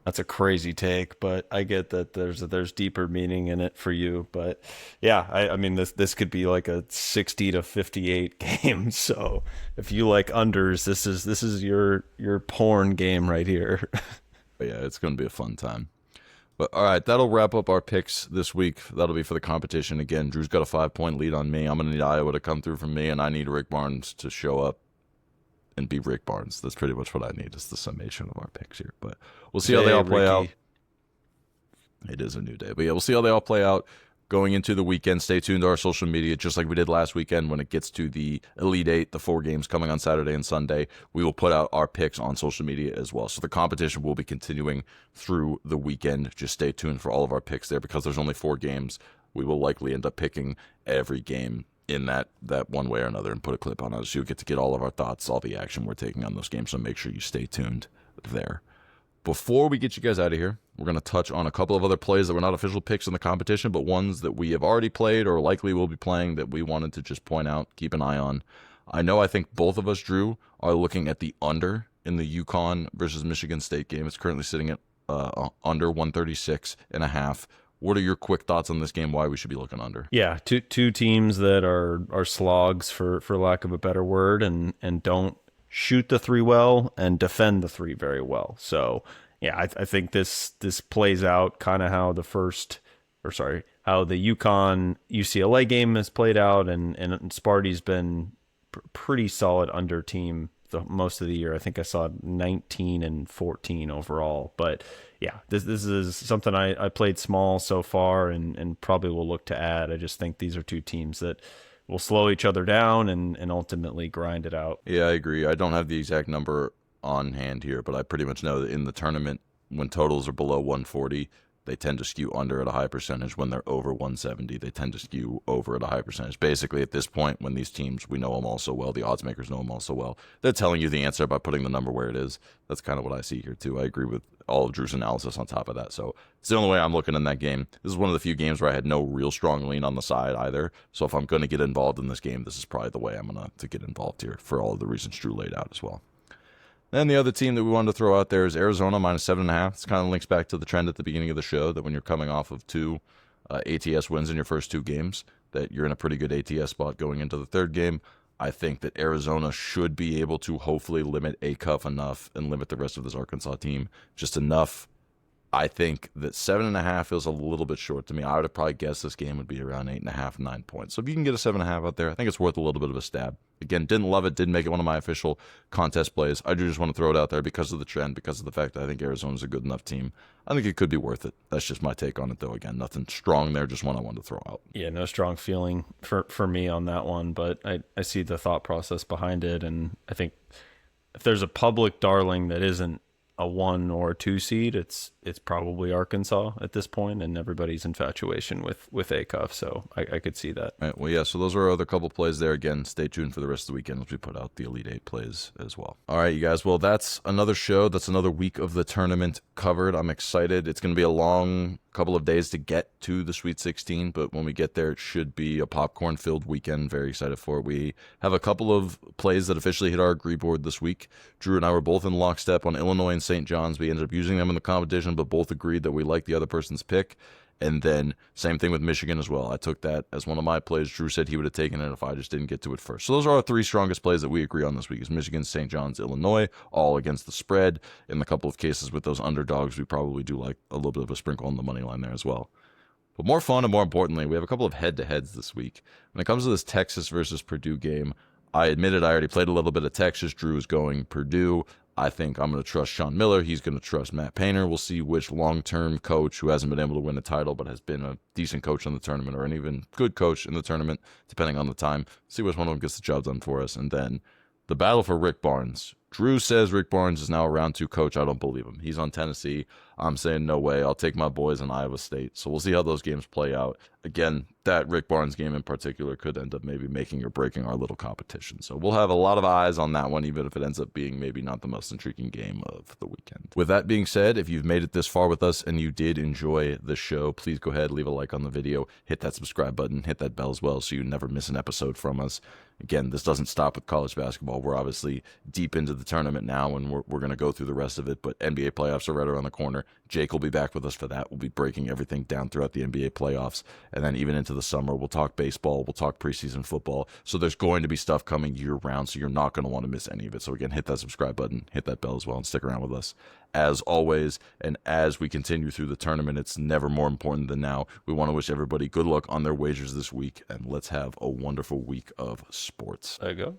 That's a crazy take, but I get that there's deeper meaning in it for you. But yeah, I mean this could be like a 60-58 game. So if you like unders, this is your porn game right here. But yeah, it's going to be a fun time. But all right, that'll wrap up our picks this week. That'll be for the competition. Again, Drew's got a 5-point lead on me. I'm going to need Iowa to come through from me, and I need Rick Barnes to show up and be Rick Barnes. That's pretty much what I need, is the summation of our picks here. But we'll see how they all play out. It is a new day. But yeah, we'll see how they all play out going into the weekend. Stay tuned to our social media, just like we did last weekend when it gets to the Elite Eight, the 4 games coming on Saturday and Sunday. We will put out our picks on social media as well. So the competition will be continuing through the weekend. Just stay tuned for all of our picks there, because there's only 4 games. We will likely end up picking every game in that one way or another and put a clip on us. You'll get to get all of our thoughts, all the action we're taking on those games. So make sure you stay tuned there. Before we get you guys out of here, we're going to touch on a couple of other plays that were not official picks in the competition, but ones that we have already played or likely will be playing that we wanted to just point out, keep an eye on. I think both of us, Drew, are looking at the under in the UConn versus Michigan State game. It's currently sitting at under 136.5. What are your quick thoughts on this game? Why we should be looking under? Yeah, two teams that are slogs, for lack of a better word, and don't shoot the 3 well and defend the 3 very well. So yeah, I think this plays out kind of how the UConn UCLA game has played out, and Sparty's been pretty solid under team most of the year. I think I saw 19-14 overall. But yeah, this is something I played small so far and probably will look to add. I just think these are 2 teams that will slow each other down and ultimately grind it out. Yeah, I agree. I don't have the exact number on hand here, but I pretty much know that in the tournament, when totals are below 140, they tend to skew under at a high percentage. When they're over 170, they tend to skew over at a high percentage. Basically, at this point, when these teams, we know them all so well, the odds makers know them all so well, they're telling you the answer by putting the number where it is. That's kind of what I see here, too. I agree with all of Drew's analysis on top of that. So it's the only way I'm looking in that game. This is one of the few games where I had no real strong lean on the side either. So if I'm going to get involved in this game, this is probably the way I'm going to get involved here, for all of the reasons Drew laid out as well. Then the other team that we wanted to throw out there is Arizona minus 7.5. This kind of links back to the trend at the beginning of the show that when you're coming off of 2 ATS wins in your first 2 games, that you're in a pretty good ATS spot going into the 3rd game. I think that Arizona should be able to hopefully limit Acuff enough and limit the rest of this Arkansas team just enough. I think that 7.5 feels a little bit short to me. I would have probably guessed this game would be around 8.5, 9 points. So if you can get a 7.5 out there, I think it's worth a little bit of a stab. Again, didn't love it, didn't make it one of my official contest plays. I do just want to throw it out there because of the trend, because of the fact that I think Arizona's a good enough team. I think it could be worth it. That's just my take on it, though. Again, nothing strong there, just one I wanted to throw out. Yeah, no strong feeling for me on that one, but I see the thought process behind it, and I think if there's a public darling that isn't a 1 or a 2 seed, it's probably Arkansas at this point, and everybody's infatuation with Acuff, so I could see that. All right, well, yeah, so those are our other couple plays there. Again, stay tuned for the rest of the weekend as we put out the Elite Eight plays as well. All right, you guys, well, that's another show. That's another week of the tournament covered. I'm excited. It's going to be a long couple of days to get to the Sweet 16, but when we get there, it should be a popcorn-filled weekend. Very excited for it. We have a couple of plays that officially hit our agree board this week. Drew and I were both in lockstep on Illinois and St. John's. We ended up using them in the competition, but both agreed that we liked the other person's pick. And then same thing with Michigan as well. I took that as one of my plays. Drew said he would have taken it if I just didn't get to it first. So those are our 3 strongest plays that we agree on this week: is Michigan, St. John's, Illinois, all against the spread. In a couple of cases with those underdogs, we probably do like a little bit of a sprinkle on the money line there as well. But more fun and more importantly, we have a couple of head-to-heads this week. When it comes to this Texas versus Purdue game, I admitted I already played a little bit of Texas. Drew is going Purdue. I think I'm going to trust Sean Miller. He's going to trust Matt Painter. We'll see which long-term coach who hasn't been able to win a title but has been a decent coach in the tournament, or an even good coach in the tournament, depending on the time. See which one of them gets the job done for us. And then the battle for Rick Barnes. Drew says Rick Barnes is now a round 2 coach. I don't believe him. He's on Tennessee. I'm saying no way. I'll take my boys in Iowa State. So we'll see how those games play out. Again, that Rick Barnes game in particular could end up maybe making or breaking our little competition. So we'll have a lot of eyes on that one, even if it ends up being maybe not the most intriguing game of the weekend. With that being said, if you've made it this far with us and you did enjoy the show, please go ahead, leave a like on the video, hit that subscribe button, hit that bell as well so you never miss an episode from us. Again, this doesn't stop with college basketball. We're obviously deep into the tournament now, and we're going to go through the rest of it, but NBA playoffs are right around the corner. Jake will be back with us for that. We'll be breaking everything down throughout the NBA playoffs. And then even into the summer, we'll talk baseball. We'll talk preseason football. So there's going to be stuff coming year round. So you're not going to want to miss any of it. So again, hit that subscribe button, hit that bell as well, and stick around with us as always. And as we continue through the tournament, it's never more important than now. We want to wish everybody good luck on their wagers this week. And let's have a wonderful week of sports. There you go.